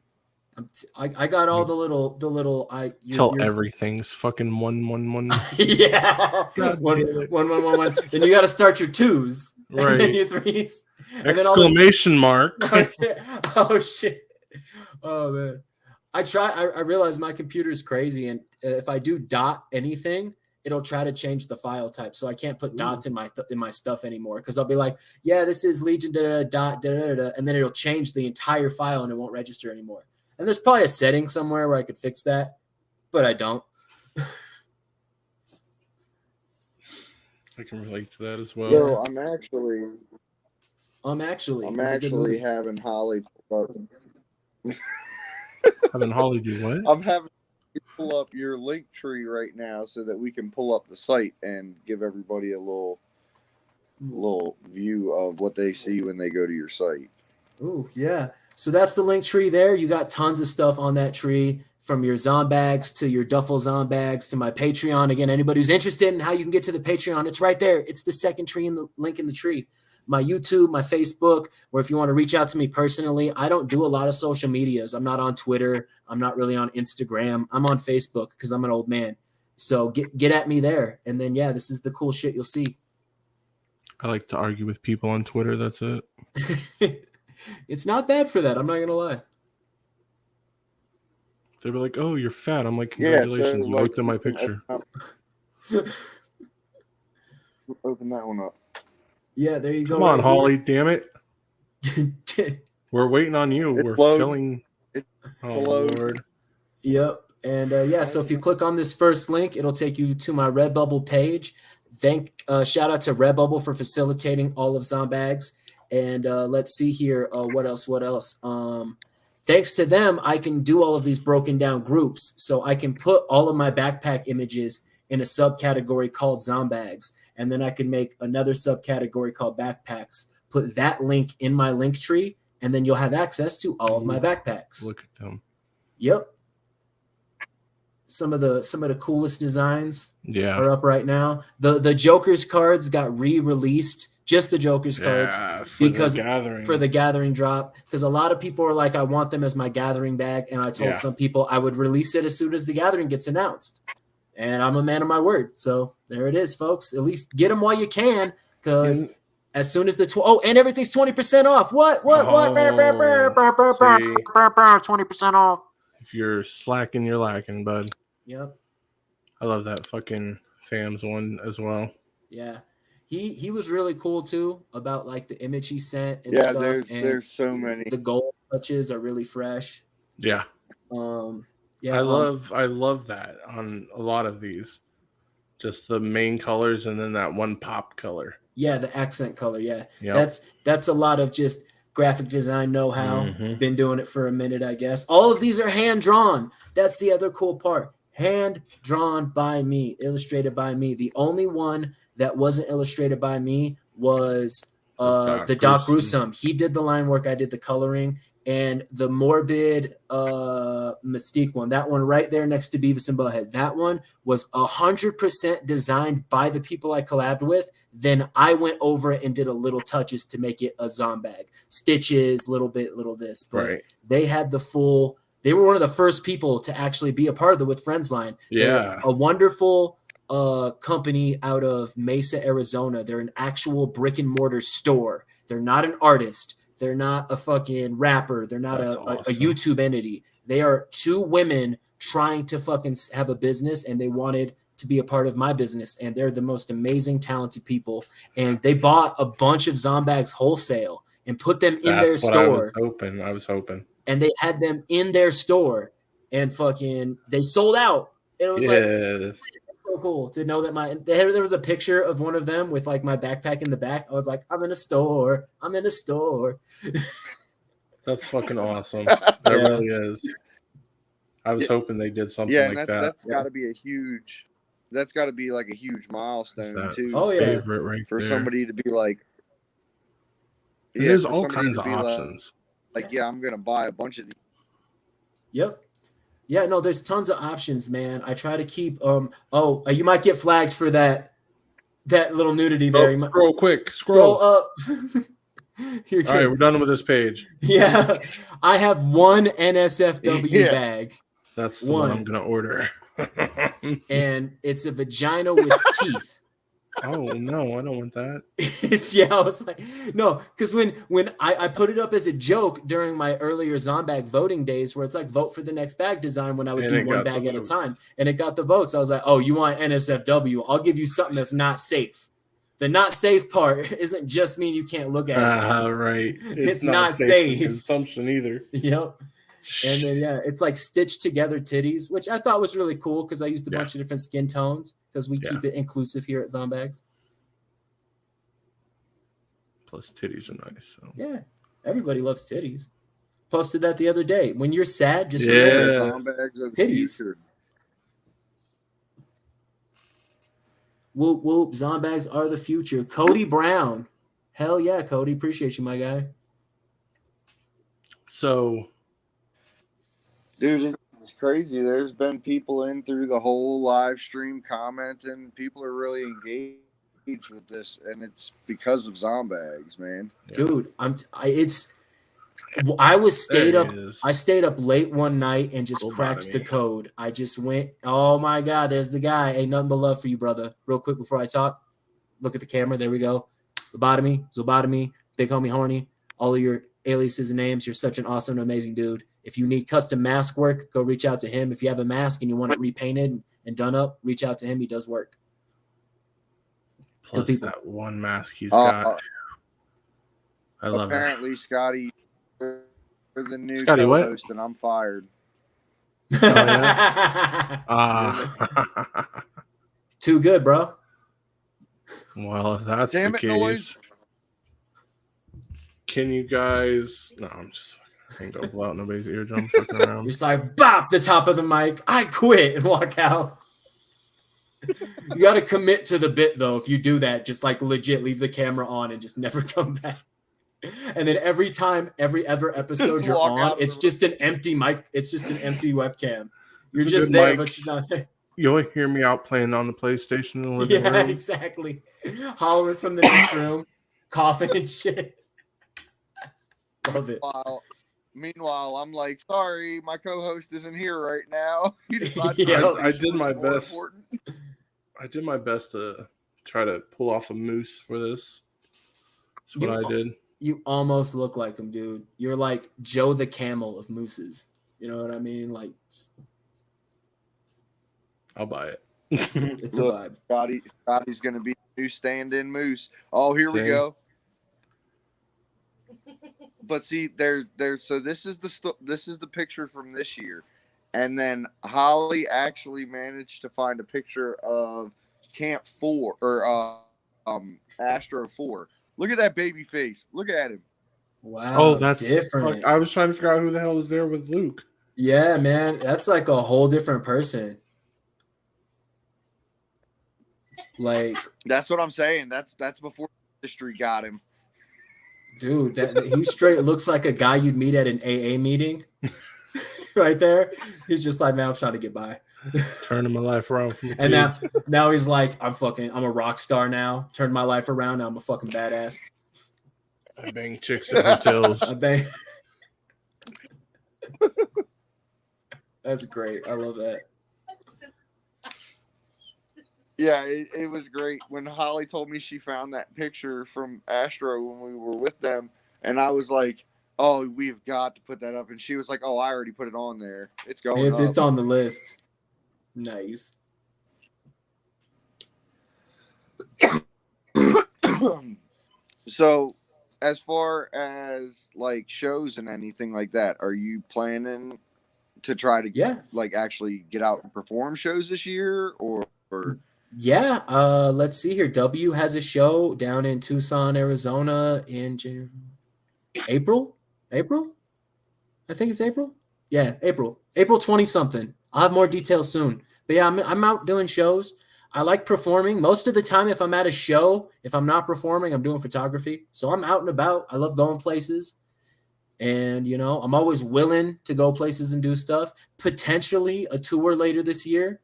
I got all the little everything's fucking 111. Yeah, God, 1. Then you got to start your 2s, right? And then your 3s. Exclamation mark! Oh shit! Oh man, I realize my computer is crazy, and if I do dot anything, it'll try to change the file type, so I can't put dots in my stuff anymore because I'll be like, yeah, this is Legion dot and then it'll change the entire file and it won't register anymore. And there's probably a setting somewhere where I could fix that, but I don't. I can relate to that as well. Well, I'm actually having Holly having Holly do what? I'm having to pull up your link tree right now so that we can pull up the site and give everybody a little view of what they see when they go to your site. Ooh, yeah. So that's the link tree there. You got tons of stuff on that tree, from your Zombags to your Duffel Zombags to my Patreon. Again, anybody who's interested in how you can get to the Patreon, it's right there. It's the second tree in the link in the tree. My YouTube, my Facebook, or if you want to reach out to me personally, I don't do a lot of social medias. I'm not on Twitter. I'm not really on Instagram. I'm on Facebook because I'm an old man. So get at me there. And then, yeah, this is the cool shit you'll see. I like to argue with people on Twitter. That's it. It's not bad for that. I'm not gonna lie. They were like, "Oh, you're fat." I'm like, Yeah, so, "Congratulations, you like, looked at my you can picture." Open that one up. Yeah, there you go. Come on, right Holly, damn it. here. We're waiting on you. It's We're loading. filling. It's Oh, loading. Lord. Yep. And yeah, so if you click on this first link, it'll take you to my Redbubble page. Shout out to Redbubble for facilitating all of Zombags. And let's see here. What else? Thanks to them, I can do all of these broken down groups. So I can put all of my backpack images in a subcategory called Zombags. And then I can make another subcategory called backpacks, put that link in my link tree, and then you'll have access to all of my backpacks. Look at them. Yep. Some of the coolest designs are Yeah. up right now. The Joker's cards got re-released, just the Joker's cards, because for the gathering drop. Because a lot of people are like, I want them as my gathering bag, and I told some people I would release it as soon as the gathering gets announced. And I'm a man of my word, so there it is, folks. At least get them while you can, because as soon as and everything's 20% off. What? 20% off. If you're slacking, you're lacking, bud. Yep. I love that fucking Fams one as well. Yeah. He was really cool too about like the image he sent and Yeah, stuff. there's so many. The gold touches are really fresh. Yeah. Yeah. I love that on a lot of these. Just the main colors and then that one pop color. Yeah, the accent color. Yeah. Yep. That's a lot of just graphic design know-how. Mhm. Been doing it for a minute, I guess. All of these are hand drawn. That's the other cool part. Hand drawn by me, illustrated by me. The only one that wasn't illustrated by me was the Doc Gruesome. He did the line work, I did the coloring, and the Morbid Mystique one, that one right there next to Beavis and Butthead, that one was 100% designed by the people I collabed with. Then I went over it and did a little touches to make it a Zombag. Stitches, little this. But they had the full, they were one of the first people to actually be a part of the With Friends line. Yeah. They're a wonderful company out of Mesa, Arizona. They're an actual brick and mortar store. They're not an artist. They're not a fucking rapper. They're not a YouTube entity. They are two women trying to fucking have a business, and they wanted to be a part of my business. And they're the most amazing, talented people. And they bought a bunch of Zombags wholesale and put them in their store. I was hoping. And they had them in their store, and fucking they sold out. And it was like, it's so cool to know that there was a picture of one of them with like my backpack in the back. I was like, I'm in a store. That's fucking awesome. That really is. I was hoping they did something like that. That's got to be that's got to be like a huge milestone too. Oh yeah, favorite right for there. Somebody to be like, there's all kinds of options. Like, I'm gonna buy a bunch of these. Yep. Yeah, no, there's tons of options, man. I try to keep you might get flagged for that little nudity there. Scroll quick. Scroll up. All right, we're done with this page. Yeah. I have one NSFW bag. That's the one I'm gonna order. And it's a vagina with teeth. Oh no, I don't want that. I was like, no, because when I put it up as a joke during my earlier Zombag voting days, where it's like vote for the next bag design when I would do one bag at a time, and it got the votes. I was like, oh, you want NSFW? I'll give you something that's not safe. The not safe part isn't just mean you can't look at it. Right. It's not safe. Consumption either. Yep. And then it's like stitched together titties, which I thought was really cool because I used a bunch of different skin tones because we keep it inclusive here at Zombags. Plus titties are nice. So. Yeah, everybody loves titties. Posted that the other day. When you're sad, just Zombags are the titties. future. Whoop whoop! Zombags are the future. Cody Brown, hell yeah, Cody, appreciate you, my guy. So. Dude, it's crazy. There's been people in through the whole live stream commenting. People are really engaged with this, and it's because of Zombags, man. Dude, I stayed up late one night and just cracked the code. I just went, oh my God, there's the guy. Ain't nothing but love for you, brother. Real quick before I talk, look at the camera. There we go. Lobotomy, big homie horny. all of your aliases and names. You're such an awesome, amazing dude. If you need custom mask work, go reach out to him. If you have a mask and you want it repainted and done up, reach out to him. He does work. Plus that one mask he's got. I love it. Apparently, Scotty, you're the new Scotty, co-host, and I'm fired. Oh, yeah? Too good, bro. Well, if that's Damn the it, case, noise. Can you guys? No, I'm just. I can't go blow out nobody's eardrum fucking around. You're just like, bop, the top of the mic. I quit and walk out. You got to commit to the bit, though. If you do that, just like legit leave the camera on and just never come back. And then every time, every episode you're on, it's just an empty mic. It's just an empty webcam. You're just there, mic. But you're not there. You'll hear me out playing on the PlayStation in the living room. Yeah, exactly. Hollering from the next room, coughing and shit. Love it. Meanwhile, I'm like, sorry, my co-host isn't here right now. I did my best. I did my best to try to pull off a moose for this. That's what I did. You almost look like him, dude. You're like Joe the Camel of mooses. You know what I mean? Like, I'll buy it. It's a vibe. Scotty's going to be a new stand-in moose. Oh, here we go. But see, there's so this is the picture from this year, and then Holly actually managed to find a picture of Camp 4 or Astro 4. Look at that baby face. Look at him. Wow. Oh, that's different. I was trying to figure out who the hell was there with Luke. Yeah, man, that's like a whole different person. Like, that's what I'm saying. That's before the industry got him. Dude, he straight looks like a guy you'd meet at an AA meeting. Right there. He's just like, man, I'm trying to get by. Turning my life around. From the and now he's like, I'm a rock star now. Turned my life around. Now I'm a fucking badass. I bang chicks at hotels. I bang. That's great. I love that. Yeah, it was great when Holly told me she found that picture from Astro when we were with them, and I was like, "Oh, we've got to put that up." And she was like, "Oh, I already put it on there. It's going up. It's on the list." Nice. So, as far as like shows and anything like that, are you planning to try to like actually get out and perform shows this year, or? Yeah, let's see here. W has a show down in Tucson, Arizona in April. I think it's April. Yeah, April 20-something. I'll have more details soon. But yeah, I'm out doing shows. I like performing. Most of the time, if I'm at a show, if I'm not performing, I'm doing photography. So I'm out and about. I love going places. And, you know, I'm always willing to go places and do stuff. Potentially a tour later this year.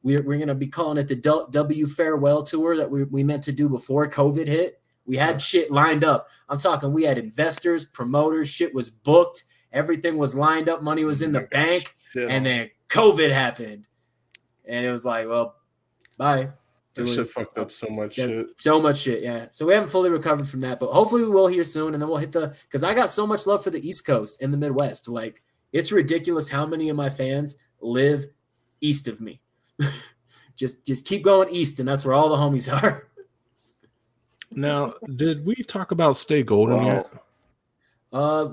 We're going to be calling it the W Farewell Tour that we meant to do before COVID hit. We had shit lined up. I'm talking, we had investors, promoters, shit was booked. Everything was lined up. Money was in the bank. And then COVID happened. And it was like, well, bye. That shit fucked up so much shit. So much shit, yeah. So we haven't fully recovered from that. But hopefully we will here soon. And then we'll hit because I got so much love for the East Coast and the Midwest. Like, it's ridiculous how many of my fans live east of me. just keep going east, and that's where all the homies are. Now, did we talk about Stay Golden yet?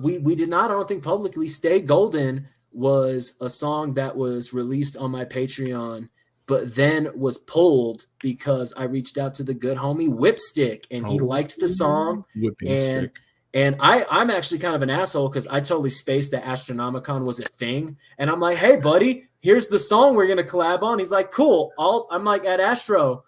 We did not. I don't think publicly. Stay Golden was a song that was released on my Patreon, but then was pulled because I reached out to the good homie Whipstick, and he liked the song. And I'm actually kind of an asshole because I totally spaced that Astronomicon was a thing. And I'm like, hey, buddy, here's the song we're going to collab on. He's like, cool. I'm like at Astro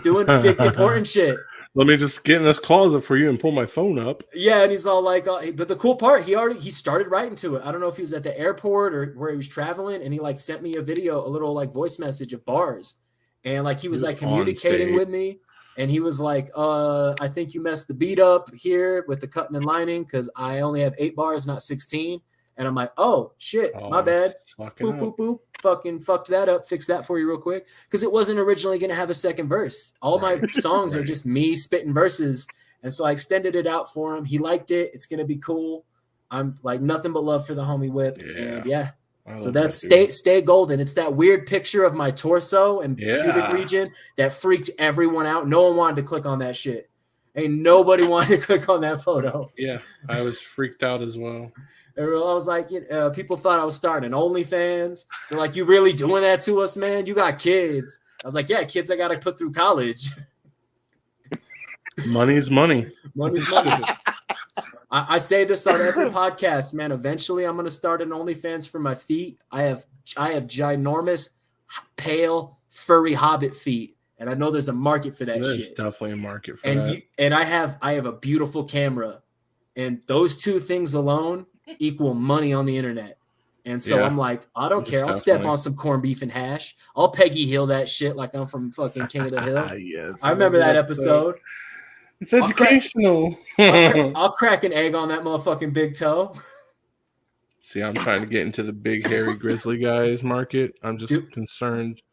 doing big important shit. Let me just get in this closet for you and pull my phone up. Yeah, and he's all like, but the cool part, he started writing to it. I don't know if he was at the airport or where he was traveling, and he like sent me a little like voice message of bars. And like he was like communicating with me. And he was like, I think you messed the beat up here with the cutting and lining because I only have 8 bars, not 16. And I'm like, oh, shit, my bad. Boop, boop, boop. Fucking fucked that up. Fix that for you real quick. Because it wasn't originally going to have a second verse. All my songs are just me spitting verses. And so I extended it out for him. He liked it. It's gonna be cool. I'm like nothing but love for the homie Whip. And yeah. So that's stay golden. It's that weird picture of my torso and pubic region that freaked everyone out. No one wanted to click on that shit. Ain't nobody wanted to click on that photo. Yeah, I was freaked out as well. I was like, people thought I was starting an OnlyFans. They're like, you really doing that to us, man? You got kids. I was like, yeah, kids I got to put through college. Money's money. Money's money. I say this on every podcast, man. Eventually, I'm going to start an OnlyFans for my feet. I have ginormous, pale, furry hobbit feet. And I know there's a market for that shit. There's definitely a market for that. And I have a beautiful camera. And those two things alone equal money on the internet. And so I'm like, I don't care. I'll step on some corned beef and hash. I'll Peggy Hill that shit like I'm from fucking King of the Hill. Yes, I remember that episode. It's educational. I'll crack an egg on that motherfucking big toe. See, I'm trying to get into the big hairy grizzly guys market. I'm just concerned.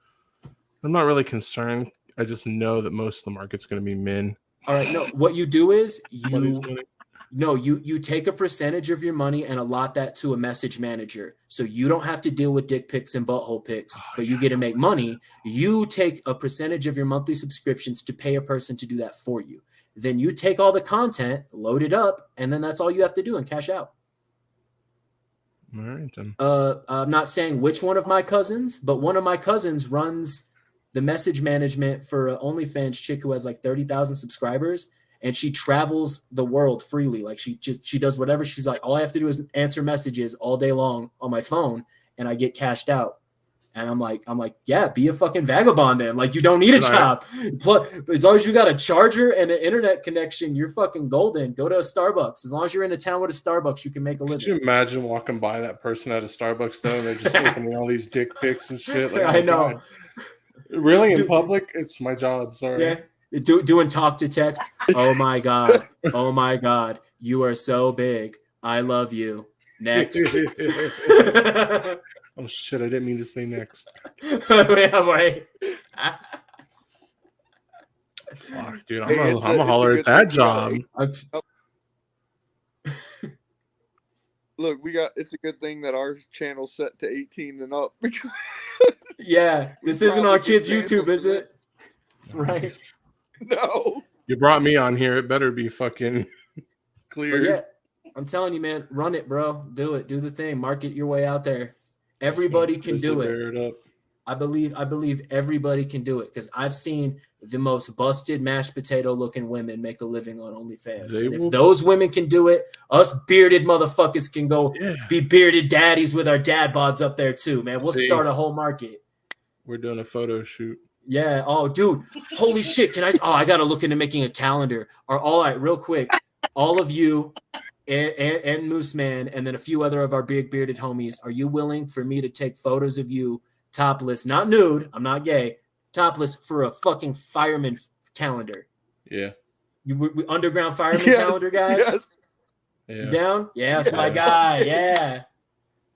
I'm not really concerned. I just know that most of the market's going to be men. All right. No, what you do is you take a percentage of your money and allot that to a message manager. So you don't have to deal with dick pics and butthole pics, but you get to make money. You take a percentage of your monthly subscriptions to pay a person to do that for you. Then you take all the content, load it up, and then that's all you have to do and cash out. All right, then. I'm not saying which one of my cousins, but one of my cousins runs the message management for an OnlyFans chick who has like 30,000 subscribers, and she travels the world freely. Like she does whatever. She's like, all I have to do is answer messages all day long on my phone, and I get cashed out. And I'm like, yeah, be a fucking vagabond then. Like, you don't need a job. As long as you got a charger and an internet connection, you're fucking golden. Go to a Starbucks. As long as you're in a town with a Starbucks, you can make a living. Could you imagine walking by that person at a Starbucks though, and they're just looking at all these dick pics and shit? Like, I know. God. Really, in public? It's my job. Sorry. Yeah. Doing talk to text. Oh my God. Oh my God. You are so big. I love you. Next. Oh shit! I didn't mean to say next. Wait. Fuck, dude! I'm gonna holler at that job. Look, it's a good thing that our channel's set to 18 and up. Yeah, this isn't on kids' YouTube, is it? Right. No. You brought me on here. It better be fucking clear. Yeah, I'm telling you, man. Run it, bro. Do it. Do the thing. Market your way out there. Everybody can do it. I believe everybody can do it because I've seen the most busted mashed potato looking women make a living on OnlyFans. And if those women can do it, us bearded motherfuckers can go be bearded daddies with our dad bods up there too, man. We'll start a whole market. We're doing a photo shoot. Yeah. Oh, dude. Holy shit. I got to look into making a calendar. All right, real quick. All of you and Moose Man, and then a few other of our big bearded homies. Are you willing for me to take photos of you topless, not nude? I'm not gay. Topless for a fucking fireman calendar. Yeah. We underground fireman calendar, guys. Yes. Yeah. You down? Yes, my guy. Yeah.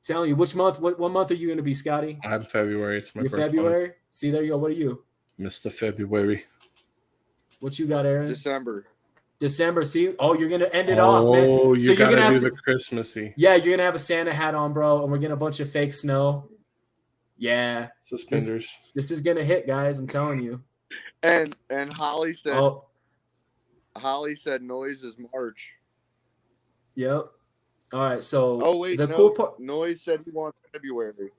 Telling you, which month? What month are you going to be, Scotty? I'm February. It's my birthday. February. See, there you go. What are you? Mr. February. What you got, Aaron? December. See, you're gonna end it off, man. Oh, you gotta do the Christmassy. Yeah, you're gonna have a Santa hat on, bro, and we're gonna bunch of fake snow. Yeah, suspenders. This is gonna hit, guys. I'm telling you. And Holly said. Holly said noise is March. Yep. All right. So. Oh wait, cool part. Noise said he wants February.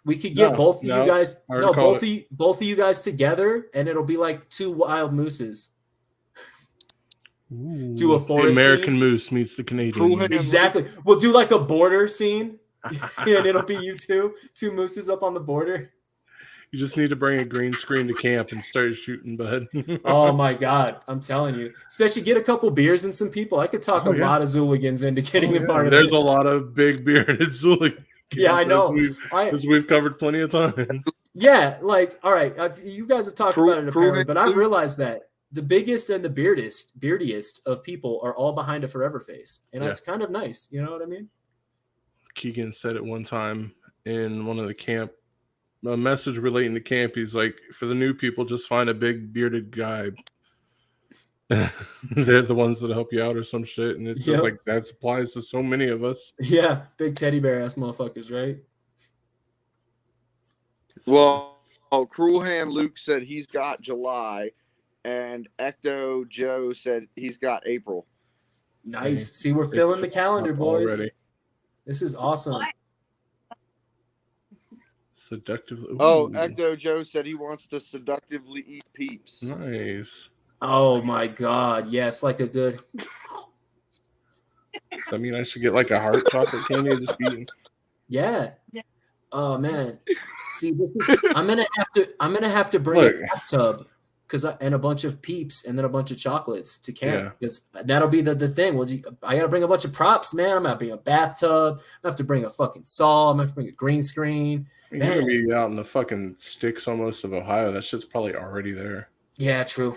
We could get both of you guys. No, both of you guys together, and it'll be like two wild mooses. Ooh, do a forest the American scene. moose meets the Canadian. Exactly. We'll do like a border scene, and it'll be you two mooses up on the border. You just need to bring a green screen to camp and start shooting, bud. Oh my God, I'm telling you. Especially get a couple beers and some people. I could talk a lot of Zooligans into getting a part of this. There's a lot of big bearded Zooligans. Yeah, I know. As we've covered plenty of times. Yeah, like, all right, you guys have talked about it apparently, but I've realized that the biggest and the beardiest of people are all behind a forever face. And that's kind of nice. You know what I mean? Keegan said it one time in one of the camp, a message relating to camp. He's like, for the new people, just find a big bearded guy. They're the ones that help you out or some shit, and it's just Yep. like that applies to so many of us. Yeah, big teddy bear ass motherfuckers, right? Well, Cruel Hand Luke said he's got July, and Ecto Joe said he's got April. Nice. See, we're filling the calendar, boys. Already. This is awesome. Seductive. Ooh. Oh, Ecto Joe said he wants to seductively eat peeps. Nice. Oh my God. Yes, like a good. Does that mean I should get like a heart chocolate candy and just be eating? Yeah. Oh man. See, this is, I'm gonna have to bring Look. a bathtub and a bunch of peeps and then a bunch of chocolates to camp Yeah. because that'll be the thing. Well, I gotta bring a bunch of props, man. I'm gonna bring a bathtub. I'm gonna have to bring a fucking saw. I'm gonna have to bring a green screen. You're gonna be out in the fucking sticks almost of Ohio. That shit's probably already there. Yeah, true.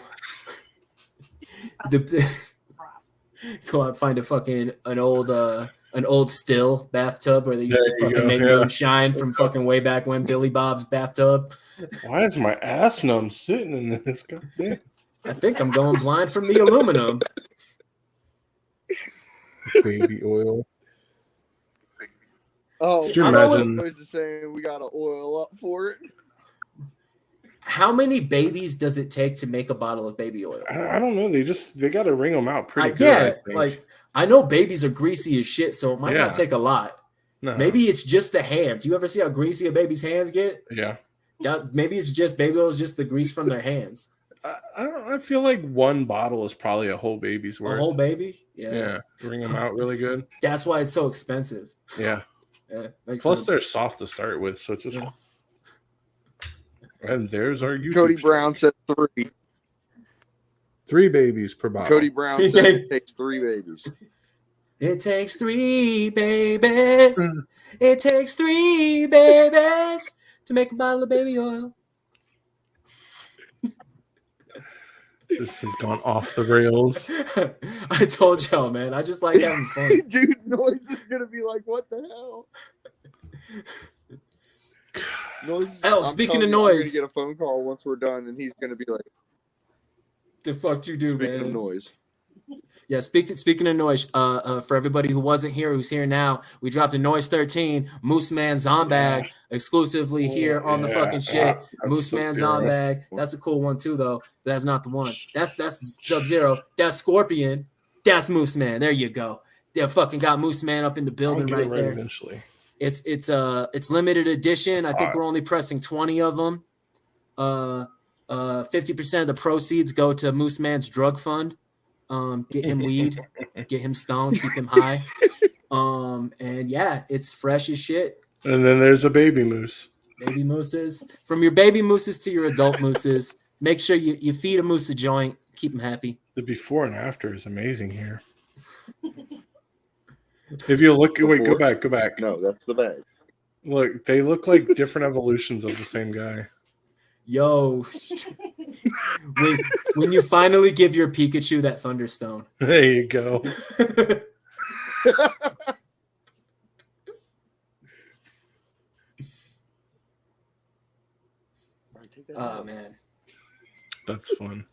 Go out and find an old still bathtub where they used to fucking make moonshine from fucking way back when, Billy Bob's bathtub. Why is my ass numb sitting in this? Goddamn. I think I'm going blind from the aluminum. Baby oil. Oh, Could you I'm imagine? always saying we gotta oil up for it. How many babies does it take to make a bottle of baby oil? I don't know. They got to wring them out pretty good. Yeah, I think. like I know babies are greasy as shit, so it might not take a lot. No. Maybe it's just the hands. You ever see how greasy a baby's hands get? Yeah. Maybe it's just baby oil is just the grease from their hands. I feel like one bottle is probably a whole baby's worth. A whole baby? Yeah. Wring them out really good. That's why it's so expensive. Yeah. Makes Plus, sense. they're soft to start with, so it's just. Yeah. And there's our YouTube. Cody Brown said 3. 3 babies per bottle. Cody Brown said it takes 3 babies. It takes 3 babies. It takes 3 babies to make a bottle of baby oil. This has gone off the rails. I told y'all, man. I just like having fun. Dude, Noise is gonna be like, what the hell? Noise. Oh, speaking of Noise, I'm gonna get a phone call once we're done, and he's gonna be like, "The fuck you do, speaking man?" of Noise. Yeah, speaking of Noise, for everybody who wasn't here, who's here now, we dropped a Noise 13 Moose Man Zombag exclusively here on the fucking shit. Moose Man Zombag. That's a cool one too, though. That's not the one. That's Sub-Zero. That's Scorpion. That's Moose Man. There you go. They fucking got Moose Man up in the building right there. Eventually. It's limited edition. I think we're only pressing 20 of them. 50% of the proceeds go to Moose Man's drug fund. Get him weed, get him stoned, keep him high. And yeah, it's fresh as shit. And then there's a baby moose. Baby mooses. From your baby mooses to your adult mooses, make sure you feed a moose a joint, keep him happy. The before and after is amazing here. If you look, wait, go back. No, that's the bag. Look, they look like different evolutions of the same guy. Yo, when you finally give your Pikachu that Thunderstone. There you go. Oh, man. That's fun.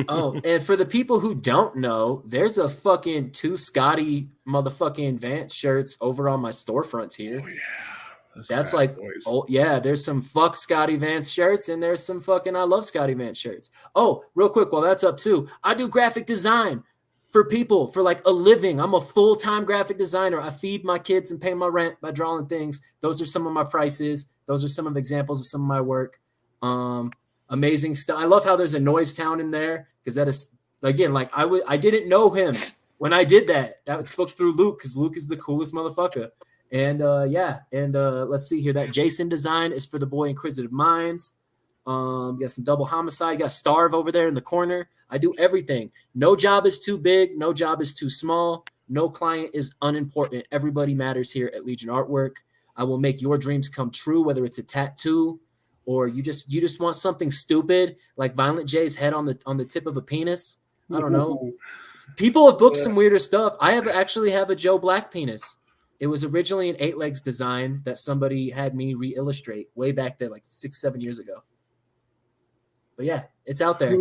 Oh, and for the people who don't know, there's a fucking 2 Scotty motherfucking Vance shirts over on my storefront here. Oh, yeah. That's like, oh yeah, there's some fuck Scotty Vance shirts and there's some fucking I love Scotty Vance shirts. Oh, real quick, while that's up too, I do graphic design for people for like a living. I'm a full-time graphic designer. I feed my kids and pay my rent by drawing things. Those are some of my prices. Those are some of the examples of some of my work. Amazing stuff. I love how there's a Noise Town in there because that is, again, like I didn't know him when I did that. It's booked through Luke because Luke is the coolest motherfucker. And let's see here. That Jason design is for the boy Inquisitive Minds. Got some Double Homicide. Got Starve over there in the corner. I do everything. No job is too big. No job is too small. No client is unimportant. Everybody matters here at Legion Artwork. I will make your dreams come true, whether it's a tattoo or you just want something stupid like Violent J's head on the tip of a penis. I don't know. People have booked some weirder stuff. I actually have a Joe Black penis. It was originally an 8 legs design that somebody had me re-illustrate way back there, like 6-7 years ago. But yeah, it's out there.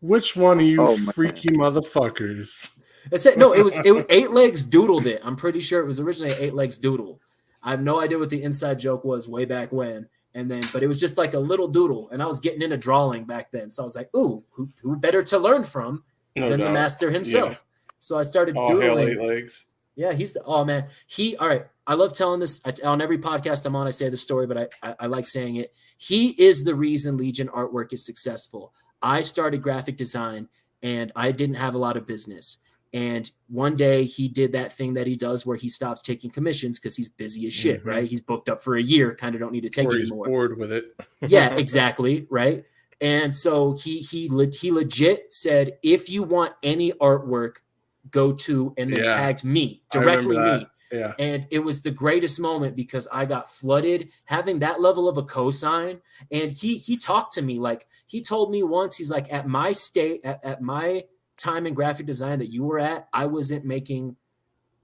Which one of you Oh, man. freaky motherfuckers? It was 8 Legs doodled it. I'm pretty sure it was originally 8 Legs doodle. I have no idea what the inside joke was way back when. But it was just like a little doodle, and I was getting into drawing back then. So I was like, ooh, who better to learn from than the master himself? Yeah. So I started doodling. 8 Legs. Yeah, all right. I love telling this on every podcast I'm on. I say the story, but I like saying it. He is the reason Legion Artwork is successful. I started graphic design, and I didn't have a lot of business. And one day he did that thing that he does where he stops taking commissions because he's busy as shit, right? He's booked up for a year, kind of don't need to take it anymore. He's bored with it. Yeah, exactly, right? And so he legit said, if you want any artwork, go to, and then tagged me, directly me. Yeah. And it was the greatest moment because I got flooded having that level of a cosign. And he talked to me, like he told me once, he's like, at my my time in graphic design that you were at, I wasn't making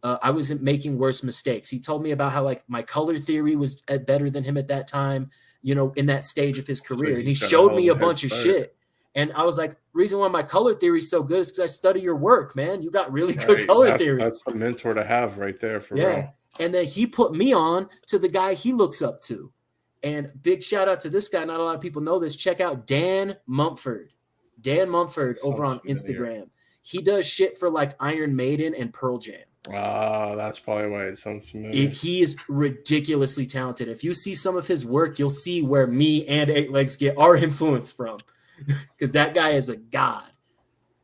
worse mistakes. He told me about how like my color theory was better than him at that time, in that stage of his career. And he showed me a bunch of shit. And I was like, reason why my color theory is so good is because I study your work, man. You got really good color theory. That's a mentor to have right there for real. And then he put me on to the guy he looks up to. And big shout out to this guy. Not a lot of people know this. Check out Dan Mumford. Dan Mumford over on Instagram. He does shit for like Iron Maiden and Pearl Jam. That's probably why it sounds familiar. He is ridiculously talented. If you see some of his work, you'll see where me and 8 Legs get our influence from. Because that guy is a god.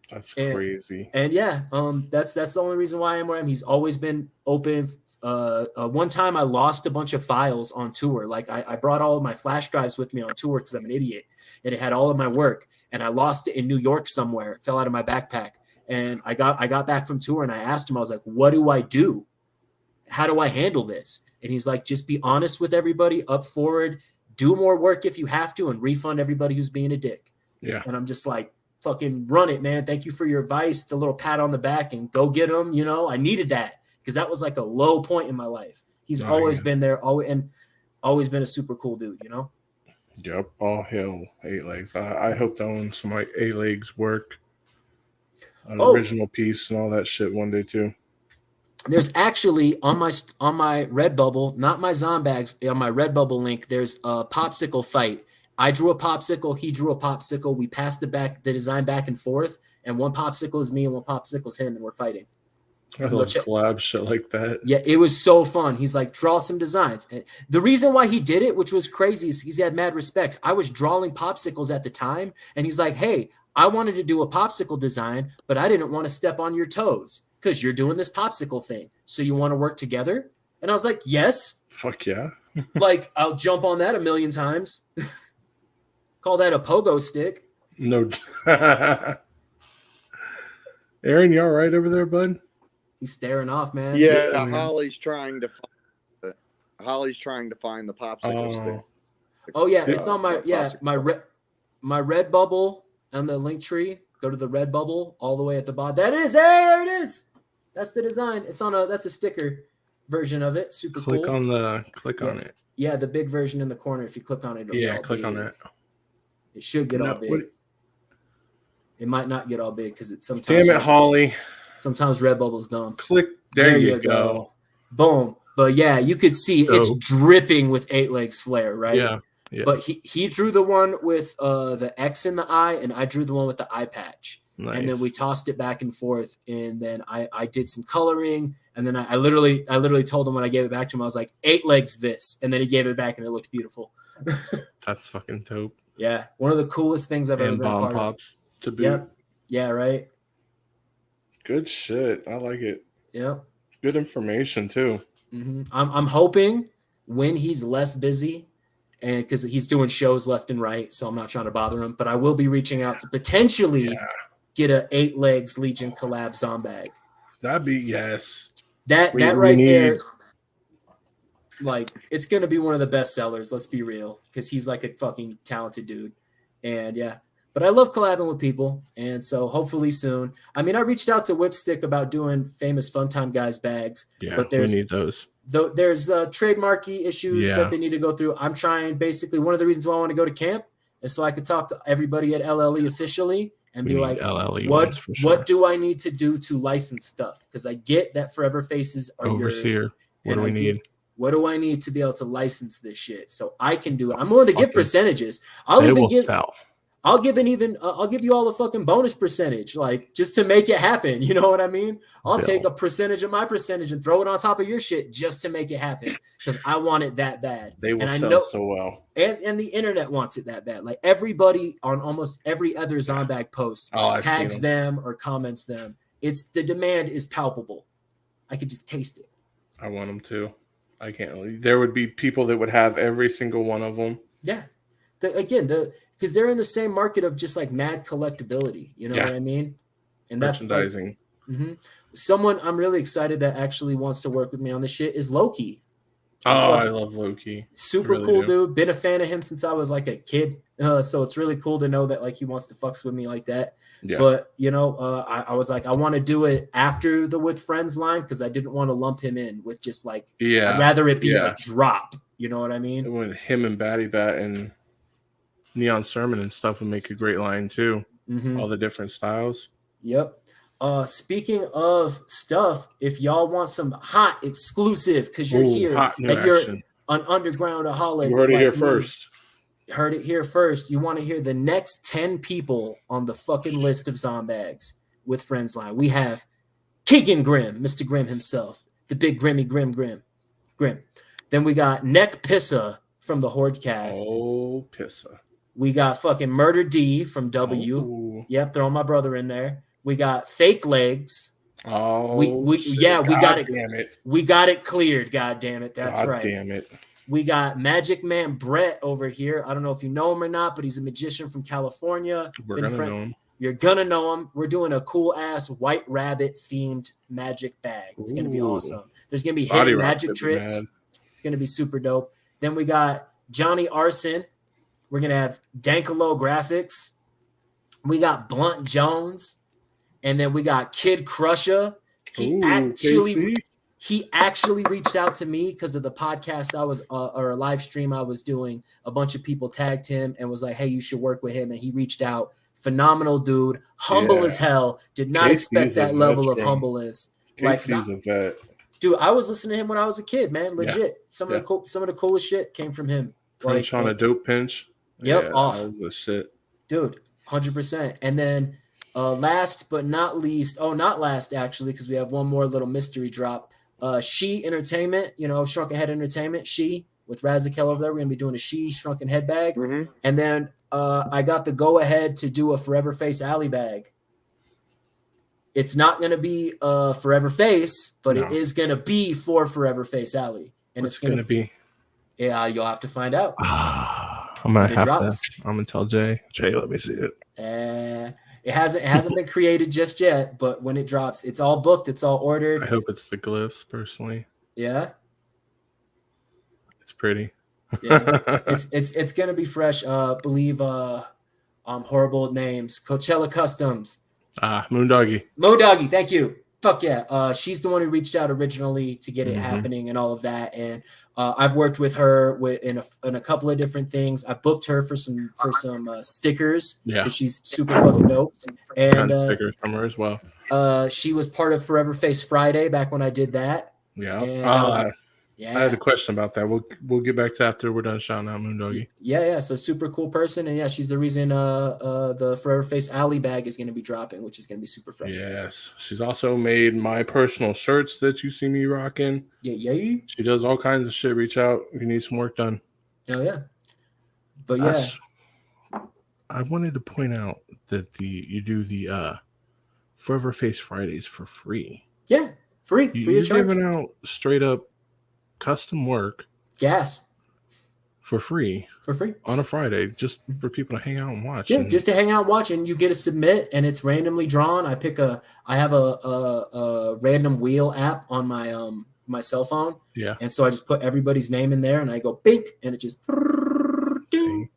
That's crazy. And that's the only reason why I'm where I am. He's always been open. One time I lost a bunch of files on tour. Like I brought all of my flash drives with me on tour because I'm an idiot, and it had all of my work. And I lost it in New York somewhere. It fell out of my backpack. And I got back from tour, and I asked him, I was like, "What do I do? How do I handle this?" And he's like, "Just be honest with everybody, up forward, do more work if you have to, and refund everybody who's being a dick." Yeah. And I'm just like, fucking run it, man. Thank you for your advice. The little pat on the back and go get them. I needed that because that was like a low point in my life. He's always been there, always been a super cool dude, Yep. All hail 8 Legs. I hope to own some like 8 Legs work, an original piece and all that shit one day too. There's actually on my Redbubble, not my Zombags, on my Redbubble link, there's a popsicle fight. I drew a popsicle. He drew a popsicle. We passed the design back and forth, and one popsicle is me and one popsicle is him, and we're fighting. I love collab shit like that. Yeah, it was so fun. He's like, draw some designs. And the reason why he did it, which was crazy, is he had mad respect. I was drawing popsicles at the time, and he's like, hey, I wanted to do a popsicle design, but I didn't want to step on your toes because you're doing this popsicle thing. So you want to work together? And I was like, yes. Fuck yeah. Like, I'll jump on that a million times. Call that a pogo stick. No. Aaron, you all right over there, bud? He's staring off, man. Yeah, Holly's trying to find the popsicle stick. Oh yeah, it's on my my Redbubble on the link tree. Go to the Redbubble all the way at the bottom. There it is. That's the design. That's a sticker version of it. Super cool. Click on it. Yeah, the big version in the corner. If you click on it, click on that. It should get all big. It might not get all big because it's sometimes. Damn it, Holly. Sometimes Redbubble's dumb. Click. There you go. Boom. But yeah, you could see it's dripping with 8 Legs flair, right? Yeah. But he drew the one with the X in the eye, and I drew the one with the eye patch. Nice. And then we tossed it back and forth, and then I did some coloring, and then I literally told him when I gave it back to him, I was like, 8 Legs this, and then he gave it back, and it looked beautiful. That's fucking dope. Yeah, one of the coolest things I've ever been a part pops of. To boot. Yep. Yeah, right. Good shit. I like it. Yep. Good information too. Mm-hmm. I'm hoping when he's less busy, and because he's doing shows left and right, so I'm not trying to bother him, but I will be reaching out to potentially get a 8 Legs Legion collab Zombag. That'd be yes. That right there. Like, it's going to be one of the best sellers, let's be real, because he's like a fucking talented dude. And yeah, but I love collabing with people. And so hopefully soon. I mean, I reached out to Whipstick about doing Famous Funtime Guys bags. Yeah, but we need those. There's trademarky issues that they need to go through. I'm trying, basically, one of the reasons why I want to go to camp is so I could talk to everybody at LLE officially and We be need like, LLE what ones for sure. what do I need to do to license stuff? Because I get that Forever Faces are yours. Overseer. What do we need? What do I need to be able to license this shit so I can do it? I'm willing to give Fucking- percentages. It will sell. I'll give you all a fucking bonus percentage, like just to make it happen. You know what I mean? I'll take a percentage of my percentage and throw it on top of your shit just to make it happen because I want it that bad. They will and sell so well. And the internet wants it that bad. Like everybody on almost every other Zombag post tags them or comments them. The demand is palpable. I could just taste it. I want them to. I can't. There would be people that would have every single one of them. Yeah. Because they're in the same market of just like mad collectability. You know what I mean? And that's merchandising. Like, someone I'm really excited that actually wants to work with me on this shit is Loki. Oh, I love Loki. Super really cool dude. Been a fan of him since I was like a kid. So it's really cool to know that like he wants to fucks with me like that. Yeah. But I was like, I want to do it after the With Friends line because I didn't want to lump him in with just like I'd rather it be a drop. You know what I mean? When him and Batty Bat and Neon Sermon and stuff would make a great line too. All the different styles. Yep. Speaking of stuff, if y'all want some hot exclusive because you're here and you're an undergroundaholic, you heard it here first. Heard it here first. You want to hear the next 10 people on the fucking list of Zombags with Friends line. We have Keegan Grimm, Mr. Grimm himself, the big Grimmy Grimm. Then we got Neck Pissa from the Hordecast. Oh, Pissa. We got fucking Murder D from W. Oh. Yep, throwing my brother in there. We got Fake Legs. Oh, we got it. Damn it. We got it cleared. God damn it. That's right. Damn it. We got Magic Man Brett over here. I don't know if you know him or not, but he's a magician from California. We're gonna know him. You're gonna know him. We're doing a cool ass White Rabbit themed magic bag. It's gonna be awesome. There's gonna be hidden magic tricks. It's gonna be super dope. Then we got Johnny Arson. We're gonna have Dankalo Graphics. We got Blunt Jones. And then we got Kid Crusher. He actually reached out to me because of the podcast I was or a live stream I was doing. A bunch of people tagged him and was like, "Hey, you should work with him." And he reached out. Phenomenal dude, humble as hell. Did not expect that level of humbleness. Like, dude, I was listening to him when I was a kid, man. Legit. Some of the coolest shit came from him. Pinch on a dope pinch. Yep. That was the shit, dude. 100%. And then. Last but not least, not last actually, because we have one more little mystery drop. She Entertainment, Shrunken Head Entertainment. She with Razakel over there. We're gonna be doing a She Shrunken Head bag, and then I got the go ahead to do a Forever Face Alley bag. It's not gonna be Forever Face, but it is gonna be for Forever Face Alley, and it's gonna be. Yeah, you'll have to find out. I'm gonna have to. I'm gonna tell Jay. Jay, let me see it. It hasn't been created just yet, but when it drops, it's all booked, it's all ordered. I hope it's the glyphs, personally. Yeah, it's pretty. Yeah, it's gonna be fresh. Believe horrible names. Coachella Customs. Moondoggy. Thank you. Fuck yeah. She's the one who reached out originally to get it happening and all of that. And I've worked with her in a couple of different things. I booked her for some stickers because she's super fucking dope. And stickers from her as well. She was part of Forever Face Friday back when I did that. Yeah. And I had a question about that. We'll get back to after we're done shouting out Moondoggy. Yeah. So super cool person, and she's the reason the Forever Face Alley bag is going to be dropping, which is going to be super fresh. Yes, she's also made my personal shirts that you see me rocking. Yeah. She does all kinds of shit. Reach out if you need some work done. Oh yeah. But I wanted to point out that you do the Forever Face Fridays for free. Yeah, free. You're giving out straight up custom work for free on a Friday, just for people to hang out and watch. Just to hang out and watch, and you get to submit, and it's randomly drawn. I have a random wheel app on my my cell phone, and so I just put everybody's name in there, and I go bink, and it just ding,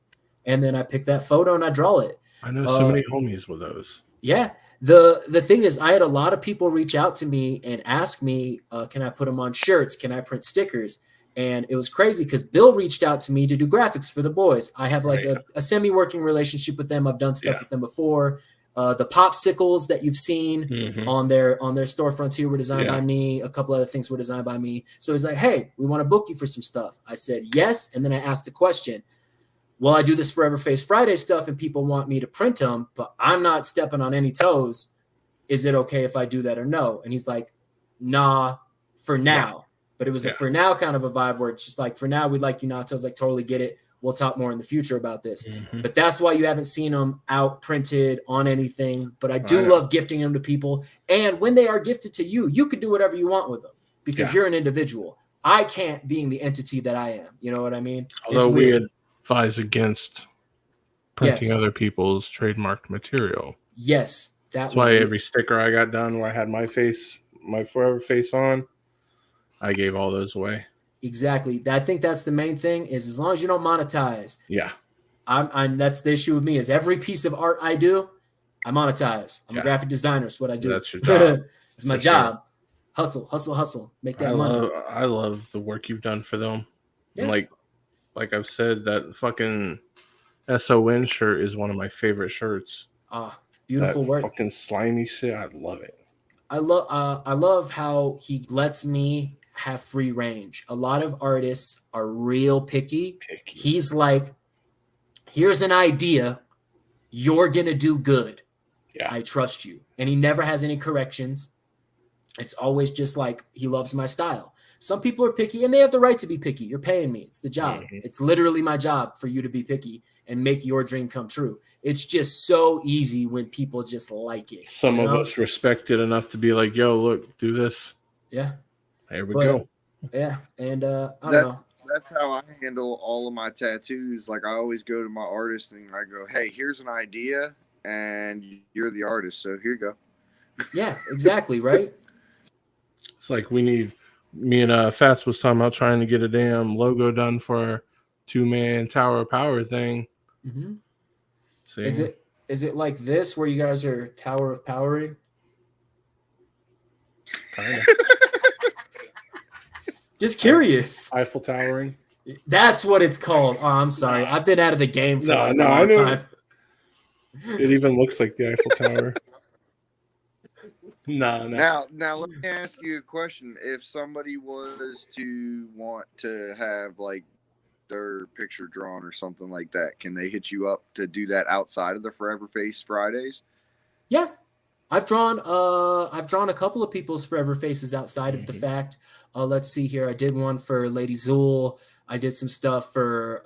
and then I pick that photo and I draw it. I know so many homies with those. Yeah. The thing is, I had a lot of people reach out to me and ask me, can I put them on shirts? Can I print stickers? And it was crazy because Bill reached out to me to do graphics for the boys. I have like a semi-working relationship with them. I've done stuff with them before. The popsicles that you've seen on their storefronts here were designed by me. A couple other things were designed by me. So he's like, hey, we want to book you for some stuff. I said yes, and then I asked a question. Well, I do this Forever Face Friday stuff, and people want me to print them, but I'm not stepping on any toes. Is it okay if I do that or no? And he's like, nah, for now. But it was a for now kind of a vibe where it's just like, for now, we'd like you not to. I was like, totally get it. We'll talk more in the future about this. But that's why you haven't seen them out printed on anything. But I do love gifting them to people. And when they are gifted to you, you could do whatever you want with them because you're an individual. I can't, being the entity that I am. You know what I mean? Although we advise against printing other people's trademarked material. Yes. That's why every sticker I got done where I had my face, my Forever Face on, I gave all those away. Exactly. I think that's the main thing is as long as you don't monetize. Yeah. I'm that's the issue with me is every piece of art I do, I monetize. I'm a graphic designer. It's what I do. That's your job. It's my job. Hustle, hustle, hustle. Make that money. I love the work you've done for them. Yeah. And like I've said, that fucking SON shirt is one of my favorite shirts. Beautiful work. Fucking slimy shit. I love it. I love how he lets me have free range. A lot of artists are real picky. He's like, here's an idea. You're going to do good. Yeah. I trust you. And he never has any corrections. It's always just like, he loves my style. Some people are picky and they have the right to be picky. You're paying me. It's the job. It's literally my job for you to be picky and make your dream come true. It's just so easy when people just like it. Some of us respect it enough to be like, yo, look, do this. Yeah. There we go. Yeah. And I don't know. That's how I handle all of my tattoos. Like I always go to my artist and I go, hey, here's an idea and you're the artist. So here you go. Yeah, exactly. Right. It's like me and Fats was talking about trying to get a damn logo done for our 2-man Tower of Power thing. Is it like this where you guys are Tower of Powering? Kind of. Just curious. Eiffel Towering. That's what it's called. Oh, I'm sorry. I've been out of the game for a long time. It even looks like the Eiffel Tower. No. Now let me ask you a question. If somebody was to want to have like their picture drawn or something like that, can they hit you up to do that outside of the Forever Face Fridays? Yeah. I've drawn a couple of people's Forever Faces outside of the fact. Let's see here. I did one for Lady Zool. I did some stuff for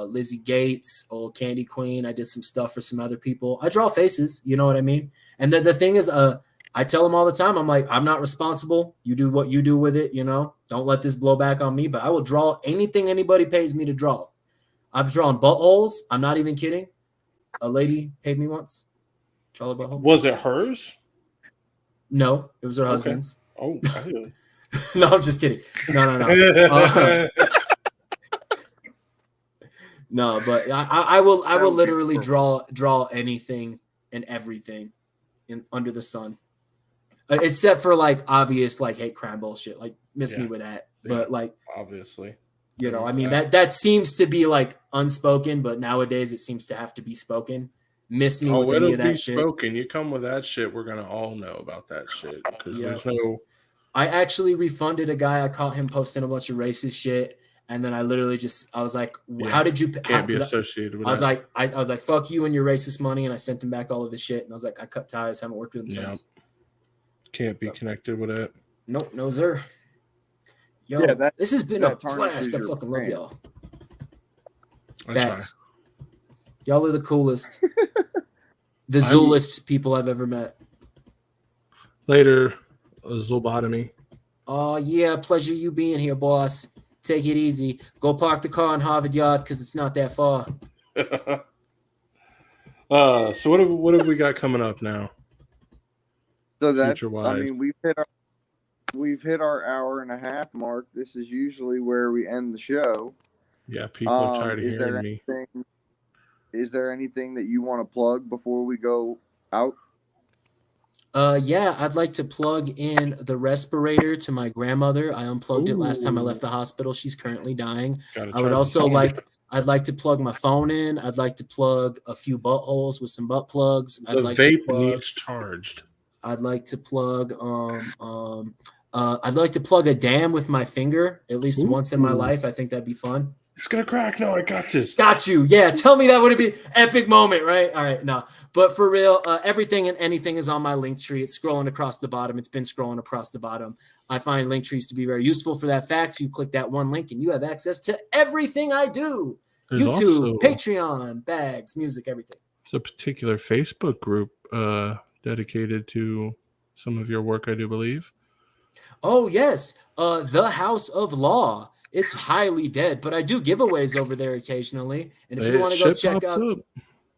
Lizzie Gates, old Candy Queen. I did some stuff for some other people. I draw faces, you know what I mean? And the thing is, I tell them all the time, I'm like, I'm not responsible. You do what you do with it, you know? Don't let this blow back on me, but I will draw anything anybody pays me to draw. I've drawn buttholes. I'm not even kidding. A lady paid me once. Draw a butthole. Was it hers? No, it was her husband's. Oh, no, I'm just kidding. No. No, but I will literally draw anything and everything under the sun, except for like obvious like hate crime bullshit. Like miss me with that, but like obviously, you know, I mean that seems to be like unspoken, but nowadays it seems to have to be spoken. Miss me with any of that shit. Spoken. You come with that shit, we're gonna all know about that shit because there's no. I actually refunded a guy. I caught him posting a bunch of racist shit, and then I literally I was like, "How did you?" Can't be associated with. I was like, "Fuck you and your racist money," and I sent him back all of his shit. And I was like, "I cut ties. Haven't worked with him since." Can't be connected with it. Nope, no sir. Yo, this has been a blast. I fucking love y'all. Facts. Y'all are the coolest, the zoolest people I've ever met. Later, a zoobotomy. Oh yeah, pleasure you being here, boss. Take it easy. Go park the car in Harvard Yard because it's not that far. So what have we got coming up now? So that's, I mean, we've hit our hour and a half mark. This is usually where we end the show. Yeah, people are tired of hearing me. Is there anything that you want to plug before we go out? Yeah, I'd like to plug in the respirator to my grandmother. I unplugged it last time I left the hospital. She's currently dying. I would also I'd like to plug my phone in. I'd like to plug a few buttholes with some butt plugs. The I'd like vape to plug, needs charged. I'd like to plug I'd like to plug a dam with my finger at least once in my life. I think that'd be fun. It's gonna crack. No, I got this. Got you. Yeah, tell me that would be epic moment, right? All right, no. But for real, everything and anything is on my link tree. It's scrolling across the bottom. It's been scrolling across the bottom. I find link trees to be very useful for that fact. You click that one link and you have access to everything I do. There's YouTube, also, Patreon, bags, music, everything. There's a particular Facebook group dedicated to some of your work, I do believe. Oh, yes. The House of Law. It's highly dead, but I do giveaways over there occasionally. And if you want to go check out,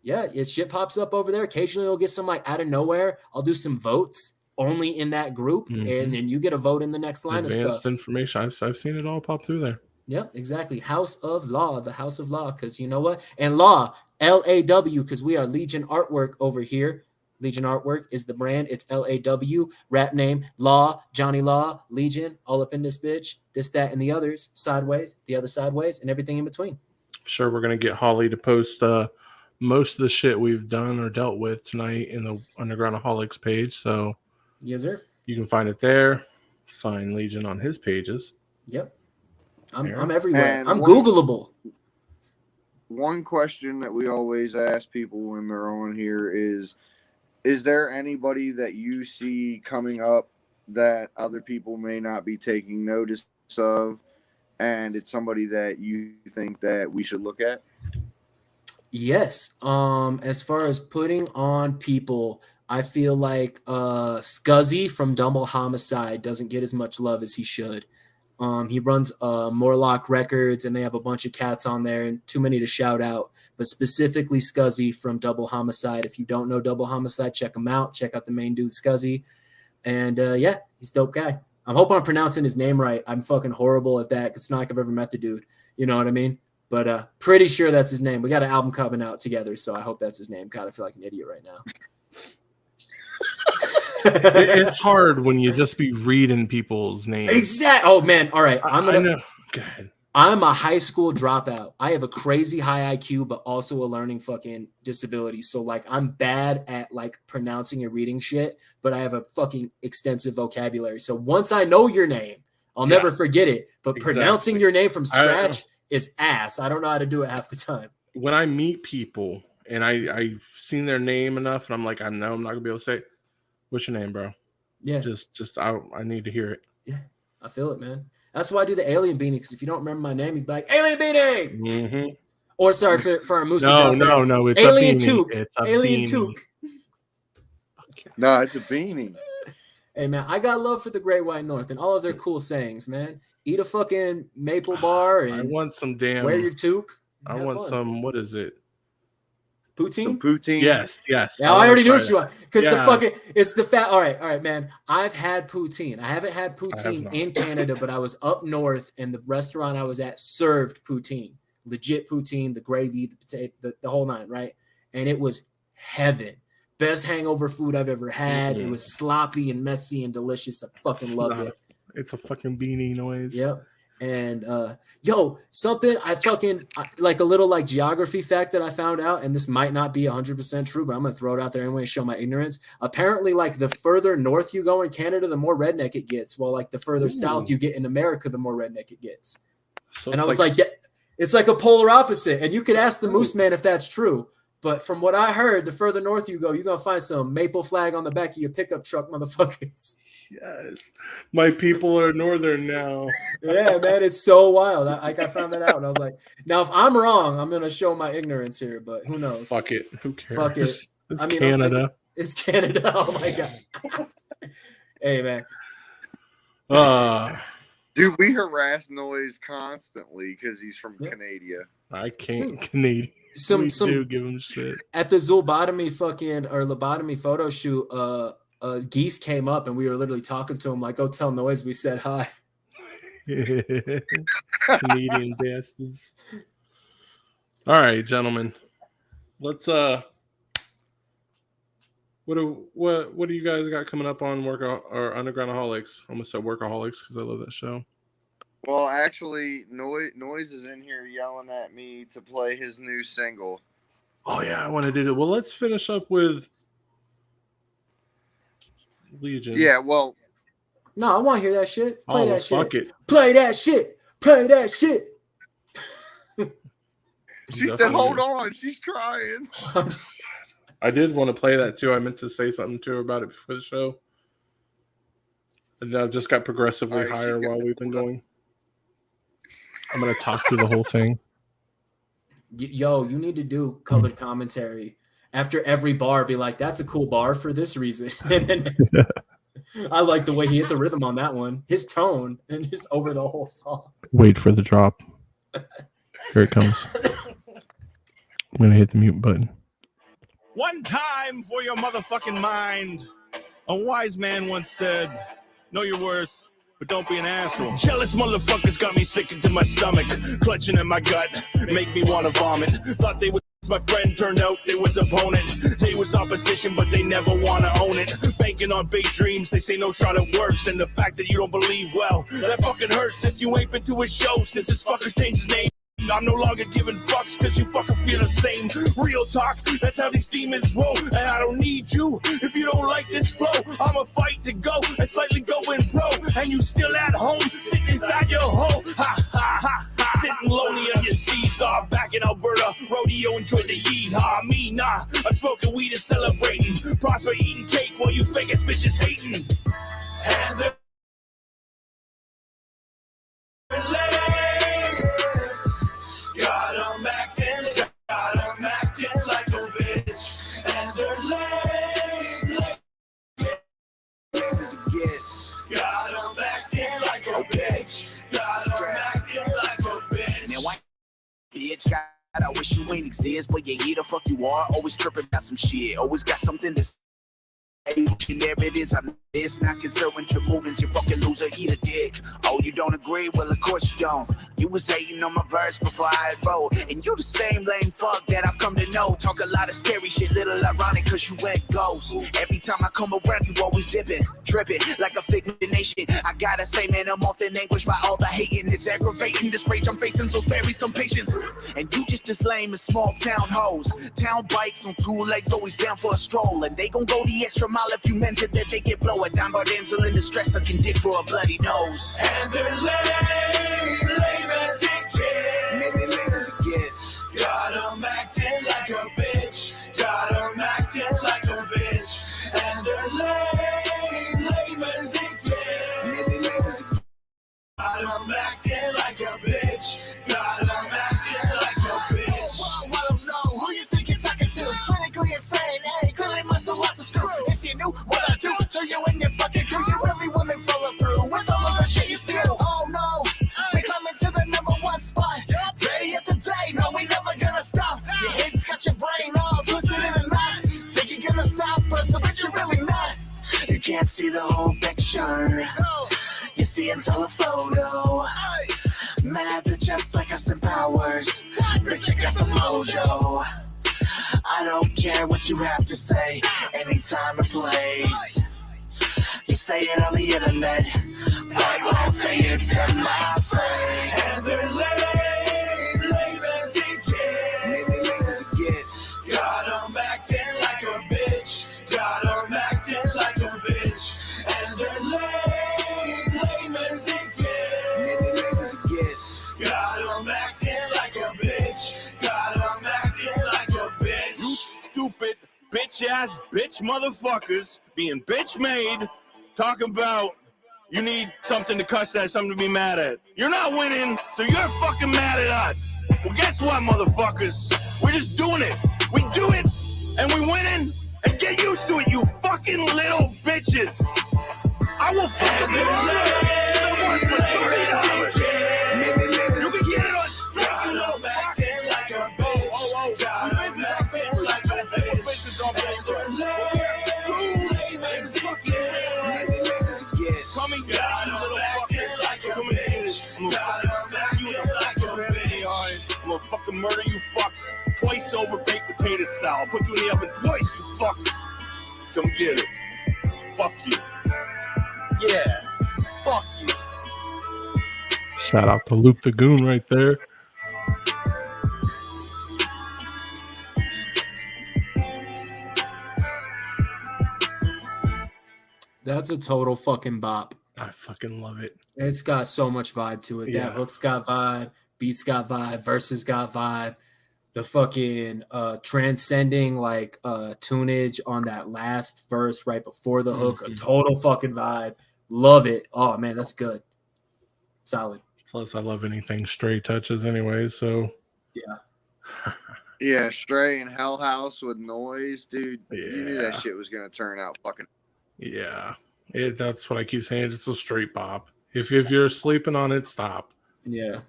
yeah, shit pops up over there. Occasionally you'll get some like out of nowhere. I'll do some votes only in that group, and then you get a vote in the next line Advanced of stuff. Information. I've seen it all pop through there. Yep, exactly. House of Law, the House of Law, because you know what? And Law, LAW, because we are Legion Artwork over here. Legion Artwork is the brand. It's LAW, rap name, Law, Johnny Law, Legion, all up in this bitch, this, that, and the others, sideways, the other sideways, and everything in between. Sure, we're going to get Holly to post most of the shit we've done or dealt with tonight in the UndergroundAholics page. So yes, sir. You can find it there. Find Legion on his pages. Yep. I'm everywhere. And I'm Googleable. One question that we always ask people when they're on here is there anybody that you see coming up that other people may not be taking notice of, and it's somebody that you think that we should look at? Yes. As far as putting on people, I feel like Scuzzy from Double Homicide doesn't get as much love as he should. He runs Morlock Records, and they have a bunch of cats on there, and too many to shout out. But specifically Scuzzy from Double Homicide. If you don't know Double Homicide, check him out. Check out the main dude, Scuzzy. And yeah, he's a dope guy. I'm hoping I'm pronouncing his name right. I'm fucking horrible at that because it's not like I've ever met the dude. You know what I mean? But pretty sure that's his name. We got an album coming out together, so I hope that's his name. God, I feel like an idiot right now. It's hard when you just be reading people's names. Exactly. Oh man. All right. I know. Go ahead. I'm a high school dropout. I have a crazy high IQ, but also a learning fucking disability. So like I'm bad at like pronouncing and reading shit, but I have a fucking extensive vocabulary. So once I know your name, I'll never forget it. But pronouncing your name from scratch is ass. I don't know how to do it half the time. When I meet people and I've seen their name enough and I'm like, I'm not gonna be able to say it. What's your name, bro? Yeah. Just I need to hear it. Yeah. I feel it, man. That's why I do the alien beanie, because if you don't remember my name, you'd be like, Alien Beanie! Mm-hmm. Or sorry for our mooses out there. No, it's Alien a beanie. Toque. It's a Alien beanie. Toque. No, it's a beanie. Hey, man, I got love for the Great White North and all of their cool sayings, man. Eat a fucking maple bar and I want some damn. Wear your toque. I want some. What is it? Poutine? Some poutine? Yes. Yeah, I already knew what you want. Because the fucking, it's the fat. All right, man. I've had poutine. I haven't had poutine in Canada, but I was up north and the restaurant I was at served poutine. Legit poutine, the gravy, the potato, the whole nine, right? And it was heaven. Best hangover food I've ever had. It was sloppy and messy and delicious. I fucking loved it. It's a fucking beanie noise. Yep. And something I fucking like a little like geography fact that I found out, and this might not be 100% true, but I'm gonna throw it out there anyway and show my ignorance. Apparently, like the further north you go in Canada, the more redneck it gets, while like the further south you get in America, the more redneck it gets. So and I was like, yeah, it's like a polar opposite. And you could ask the Moose Man if that's true. But from what I heard, the further north you go, you're going to find some maple flag on the back of your pickup truck, motherfuckers. Yes. My people are northern now. Yeah, man, it's so wild. I found that out, and I was like, now, if I'm wrong, I'm going to show my ignorance here, but who knows? Fuck it. Who cares? Fuck it. It's Canada. It's Canada. Oh, my God. Hey, man. Dude, we harass Noise constantly because he's from Canada. I can't Canadian. Some do give him shit. At the Zulbotomy lobotomy photo shoot, Geese came up and we were literally talking to him like, "Oh, tell Noise we said hi." Canadian bastards. All right, gentlemen. Let's what do you guys got coming up on work or UndergroundAholics? I almost said Workaholics because I love that show. Well, actually, Noise is in here yelling at me to play his new single. Oh yeah, I want to do it. Well, let's finish up with Legion. Yeah, well. No, I want to hear that shit. Play that shit. Fuck it. Play that shit. Play that shit. She said, hold on. She's trying. I did want to play that too. I meant to say something to her about it before the show. And I've just got progressively higher while we've been going. I'm going to talk through the whole thing. Yo, you need to do colored commentary. After every bar, be like, that's a cool bar for this reason. And then I like the way he hit the rhythm on that one. His tone, and just over the whole song. Wait for the drop. Here it comes. I'm going to hit the mute button. One time for your motherfucking mind. A wise man once said, know your worth, but don't be an asshole. Jealous motherfuckers got me sick into my stomach, clutching at my gut, make me want to vomit. Thought they was my friend, turned out they was opponent. They was opposition, but they never want to own it. Banking on big dreams, they say no shot it works. And the fact that you don't believe, well, that fucking hurts. If you ain't been to a show since this fucker's changed his name, I'm no longer giving fucks cause you fucking feel the same. Real talk, that's how these demons roll. And I don't need you if you don't like this flow. I'ma fight to go and slightly going pro. And you still at home, sitting inside your hole. Ha ha ha, sitting lonely on your seesaw. Back in Alberta, rodeo, enjoy the yeehaw. Me nah, I'm smoking weed and celebrating. Prosper eating cake while you fake ass bitches hating. And they're got 'em acting like a bitch, and they're lame as it gets. Got 'em acting like a bitch, got 'em acting like a bitch. Now why, bitch, God, I wish you ain't exist, but yeah, here the fuck you are. Always tripping about some shit, always got something to say. And there it is, I'm this, not concerned with your movements, you fucking loser, eat a dick. Oh, you don't agree? Well, of course you don't. You was hating on my verse before I wrote, and you the same lame fuck that I've come to know. Talk a lot of scary shit, little ironic, cause you went ghost. Every time I come around, you always dipping, tripping, like a figment of nation. I gotta say, man, I'm often anguished by all the hating. It's aggravating, this rage I'm facing, so spare me some patience. And you just as lame as small town hoes. Town bikes on two legs, always down for a stroll. And they gon' go the extra mile if you mention that they get blow. A down by damsel in distress, sucking dick for a bloody nose. And they're lame as it gets. Lame as it gets. Got 'em acting like a bitch. Got 'em acting like a bitch. And they're lame as it gets. Lame as it gets. Got 'em acting like a bitch. Got 'em acting like a bitch. Well, I don't know who you think you're talking to. Clinically insane, hey, clearly muscle lots of screw. If you knew what I do to you and your fucking crew, you really wouldn't follow through with all of the shit you steal. Oh no, we coming to the #1 spot. Day after day, no, we never gonna stop. Your head's got your brain all twisted in a knot. Think you're gonna stop us, but you're really not. You can't see the whole picture. You see and tell a photo. Mad that just like Austin Powers. Bitch, you got the mojo. I don't care what you have to say, anytime and place. You say it on the internet, but won't say it to my face. And they're lame as it gets. Lame as it gets. Got 'em acting like a bitch. Got 'em acting like a bitch. And they're lame as it gets. Lame as it gets. Got 'em acting like a bitch. Got 'em acting like a bitch. You stupid bitch-ass bitch motherfuckers being bitch made, talking about you need something to cuss at, something to be mad at. You're not winning, so you're fucking mad at us. Well, guess what, motherfuckers? We're just doing it. We do it, and we winning, and get used to it, you fucking little bitches. I will fucking someone for $30. You can get it on second up. Acting like a bitch. Got 'em acting like a bitch. And they're lame as it gets. Coming down, acting like a bitch. Got 'em acting like a bitch. I'm gonna fucking murder you fucks twice over, baked potato style. I'll put you in the oven twice, you fuck. Come get it. Fuck you. Yeah. Fuck you. Shout out to Loop the Goon right there. That's a total fucking bop. I fucking love it. It's got so much vibe to it. Yeah. That hook's got vibe, beats got vibe, verses got vibe. The fucking transcending like tunage on that last verse right before the hook, a total fucking vibe. Love it. Oh man, that's good. Solid. Plus, I love anything Stray touches anyway. So yeah. Yeah, Stray and Hell House with noise, dude. Yeah. You knew that shit was gonna turn out fucking. Yeah, that's what I keep saying. It's a straight pop. If you're sleeping on it, stop. Yeah,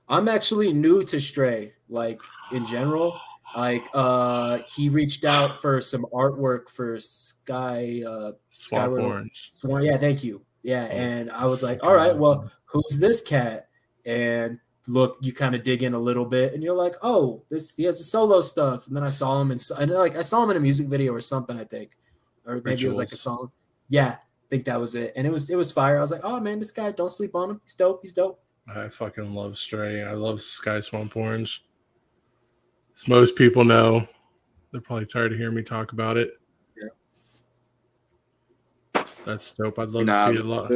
I'm actually new to Stray. Like in general, like he reached out for some artwork for Swamp Orange. Yeah, thank you. Yeah, and I was like, all right, well, who's this cat? And look, you kind of dig in a little bit, and you're like, oh, he has a solo stuff. And then I saw him, and I saw him in a music video or something, I think. Or maybe it was like a song. Yeah, I think that was it. And it was fire. I was like, oh man, this guy, don't sleep on him. He's dope. He's dope. I fucking love Stray. I love Sky Swamp Orange. As most people know, they're probably tired of hearing me talk about it. Yeah. That's dope. I'd love to see it a lot.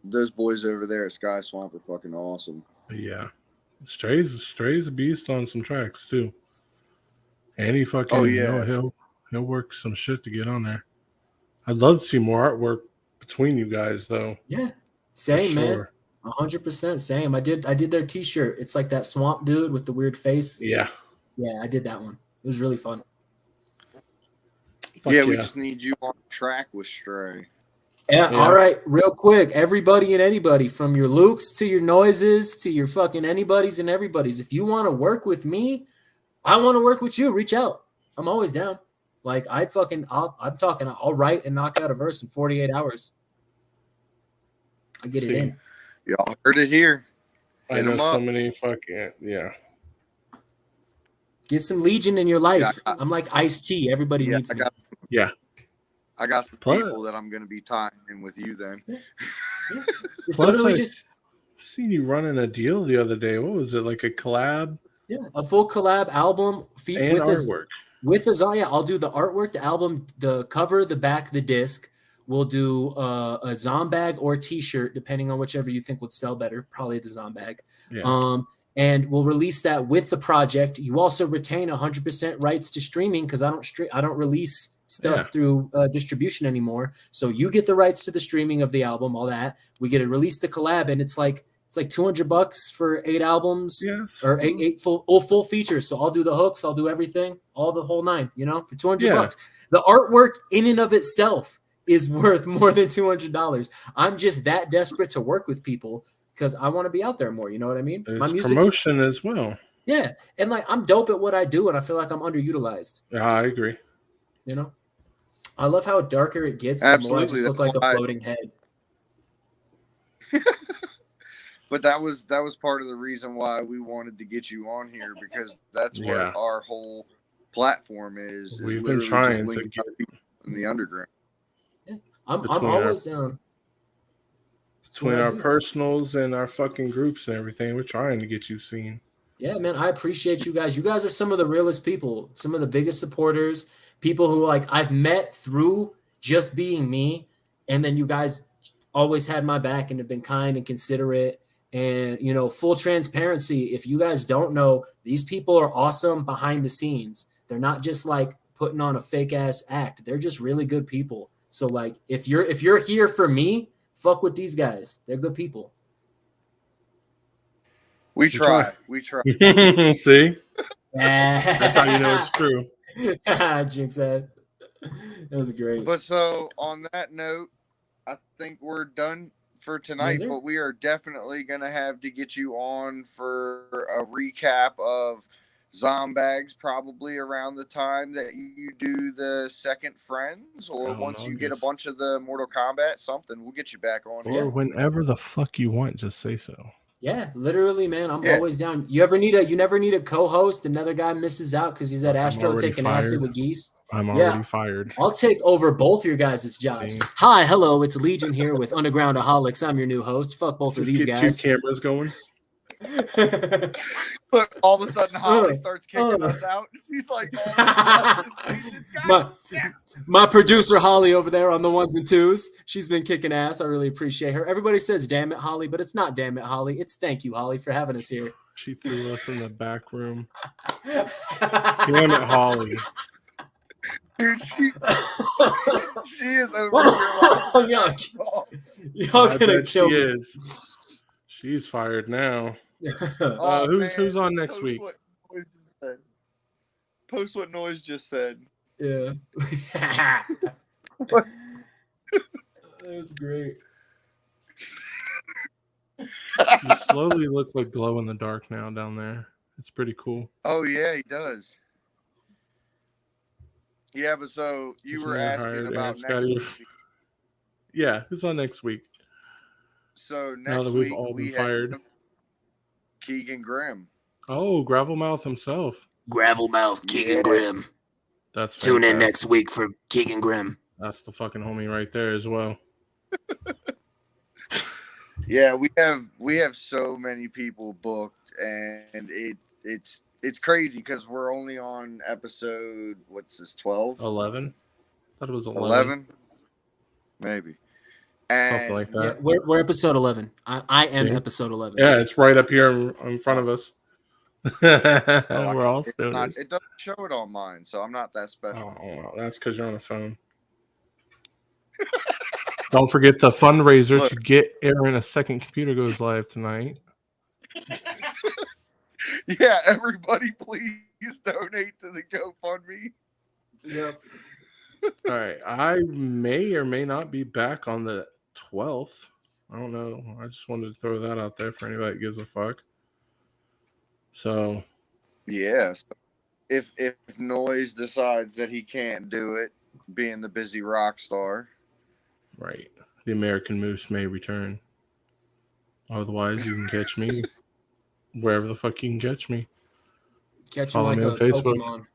Those boys over there at Sky Swamp are fucking awesome. Yeah. Stray's a beast on some tracks too. And he fucking he'll work some shit to get on there. I'd love to see more artwork between you guys though. Yeah. Same, man. 100% same. I did their t-shirt. It's like that swamp dude with the weird face. Yeah. Yeah, I did that one. It was really fun. We just need you on track with Stray. Yeah, all right, real quick. Everybody and anybody, from your Lukes to your Noises to your fucking anybody's and everybody's. If you want to work with me, I want to work with you. Reach out. I'm always down. Like I'll write and knock out a verse in 48 hours. I get it in. Y'all heard it here. I know so many fucking Get some Legion in your life. I'm like Ice-T. Everybody needs me. I got some people that I'm going to be tying in with you then. Yeah. Plus, I seen you running a deal the other day. What was it, like a collab? Yeah, a full collab album and with artwork. I'll do the artwork, the album, the cover, the back, the disc. We'll do a Zombag or T-shirt, depending on whichever you think would sell better. Probably the Zombag. Yeah. And we'll release that with the project. You also retain 100% rights to streaming because I don't release stuff through distribution anymore. So you get the rights to the streaming of the album, all that. We get to release the collab, and it's like $200 for 8 albums or eight full features. So I'll do the hooks, I'll do everything, all the whole 9. For $200. The artwork in and of itself is worth more than $200. I'm just that desperate to work with people because I want to be out there more. You know what I mean? My music's promotion as well. Yeah, and like I'm dope at what I do, and I feel like I'm underutilized. Yeah, I agree. I love how darker it gets. The more I just look like a floating head. But that was part of the reason why we wanted to get you on here, because that's what our whole platform is. We've been trying to get in the underground. Yeah, I'm always down. Between our personals and our fucking groups and everything, we're trying to get you seen. Yeah, man, I appreciate you guys. You guys are some of the realest people, some of the biggest supporters, people who like I've met through just being me, and then you guys always had my back and have been kind and considerate. And, full transparency, if you guys don't know, these people are awesome behind the scenes. They're not just like putting on a fake ass act. They're just really good people. So like, if you're here for me, fuck with these guys. They're good people. We try. See? That's how you know it's true. Jinx that. That was great. But so on that note, I think we're done for tonight, but we are definitely going to have to get you on for a recap of Zombags probably around the time that you do the second Friends, or once you get a bunch of the Mortal Kombat something, we'll get you back on here. Or whenever the fuck you want, just say so. Yeah, literally, man. I'm Yeah. always down. You never need a co-host. Another guy misses out because he's at Astro already taking acid fired. with geese. I'm Yeah. already fired. I'll take over both your guys' jobs. See? Hi, hello, it's Legion here with UndergroundAholics. I'm your new host. Fuck both of Just these get guys. 2 cameras going. Look, all of a sudden, Holly starts kicking us out. He's like, my producer Holly over there on the ones and twos. She's been kicking ass. I really appreciate her. Everybody says "damn it, Holly," but it's not "damn it, Holly." It's "thank you, Holly," for having us here. She threw us in the back room. Damn it, Holly. dude, she is over here. Y'all gonna kill me. Is. She's fired now. Oh, who's on next Post week? What Noise just said. Post what Noise just said. Yeah. That's great. You slowly look like glow in the dark now down there. It's pretty cool. Oh yeah, he does. Yeah, but so you were asking about next week. Yeah, who's on next week? So Now next that we've week all been we fired. have Keegan Grimm. Oh, Gravelmouth himself. Gravelmouth, Keegan Grimm. That's Tune in fantastic. next week for Keegan Grimm. That's the fucking homie right there as well. Yeah, we have so many people booked, and it's crazy because we're only on episode, what's this, 12? 11? I thought it was 11? Maybe. And Something like that. Yeah, we're episode 11. I am See? episode 11. Yeah, it's right up here in front of us. We're all stoners. It doesn't show it on mine, so I'm not that special. Oh, well, that's because you're on a phone. Don't forget the fundraiser to get Aaron a second computer goes live tonight. Yeah, everybody please donate to the GoFundMe. Yep. All right. I may or may not be back on the 12th. I don't know. I just wanted to throw that out there for anybody that gives a fuck. So, yes. If Noise decides that he can't do it, being the busy rock star. right. The American Moose may return. Otherwise, you can catch me wherever the fuck you can catch me. Catch him Follow like me a on Facebook. Pokemon.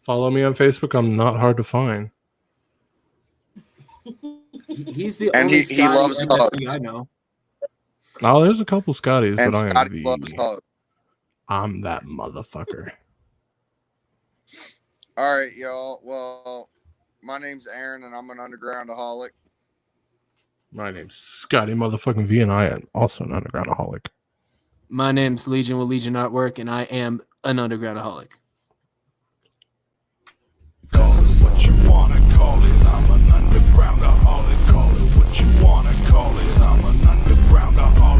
Follow me on Facebook. I'm not hard to find. He's the And only he Scotty loves MVP hugs. I know. Oh, there's a couple Scotties, And but I am Scotty loves hugs. I'm that motherfucker. All right, y'all. Well, my name's Aaron, and I'm an undergroundaholic. My name's Scotty motherfucking V, and I am also an undergroundaholic. My name's Legion with LegionArtWork, and I am an undergroundaholic.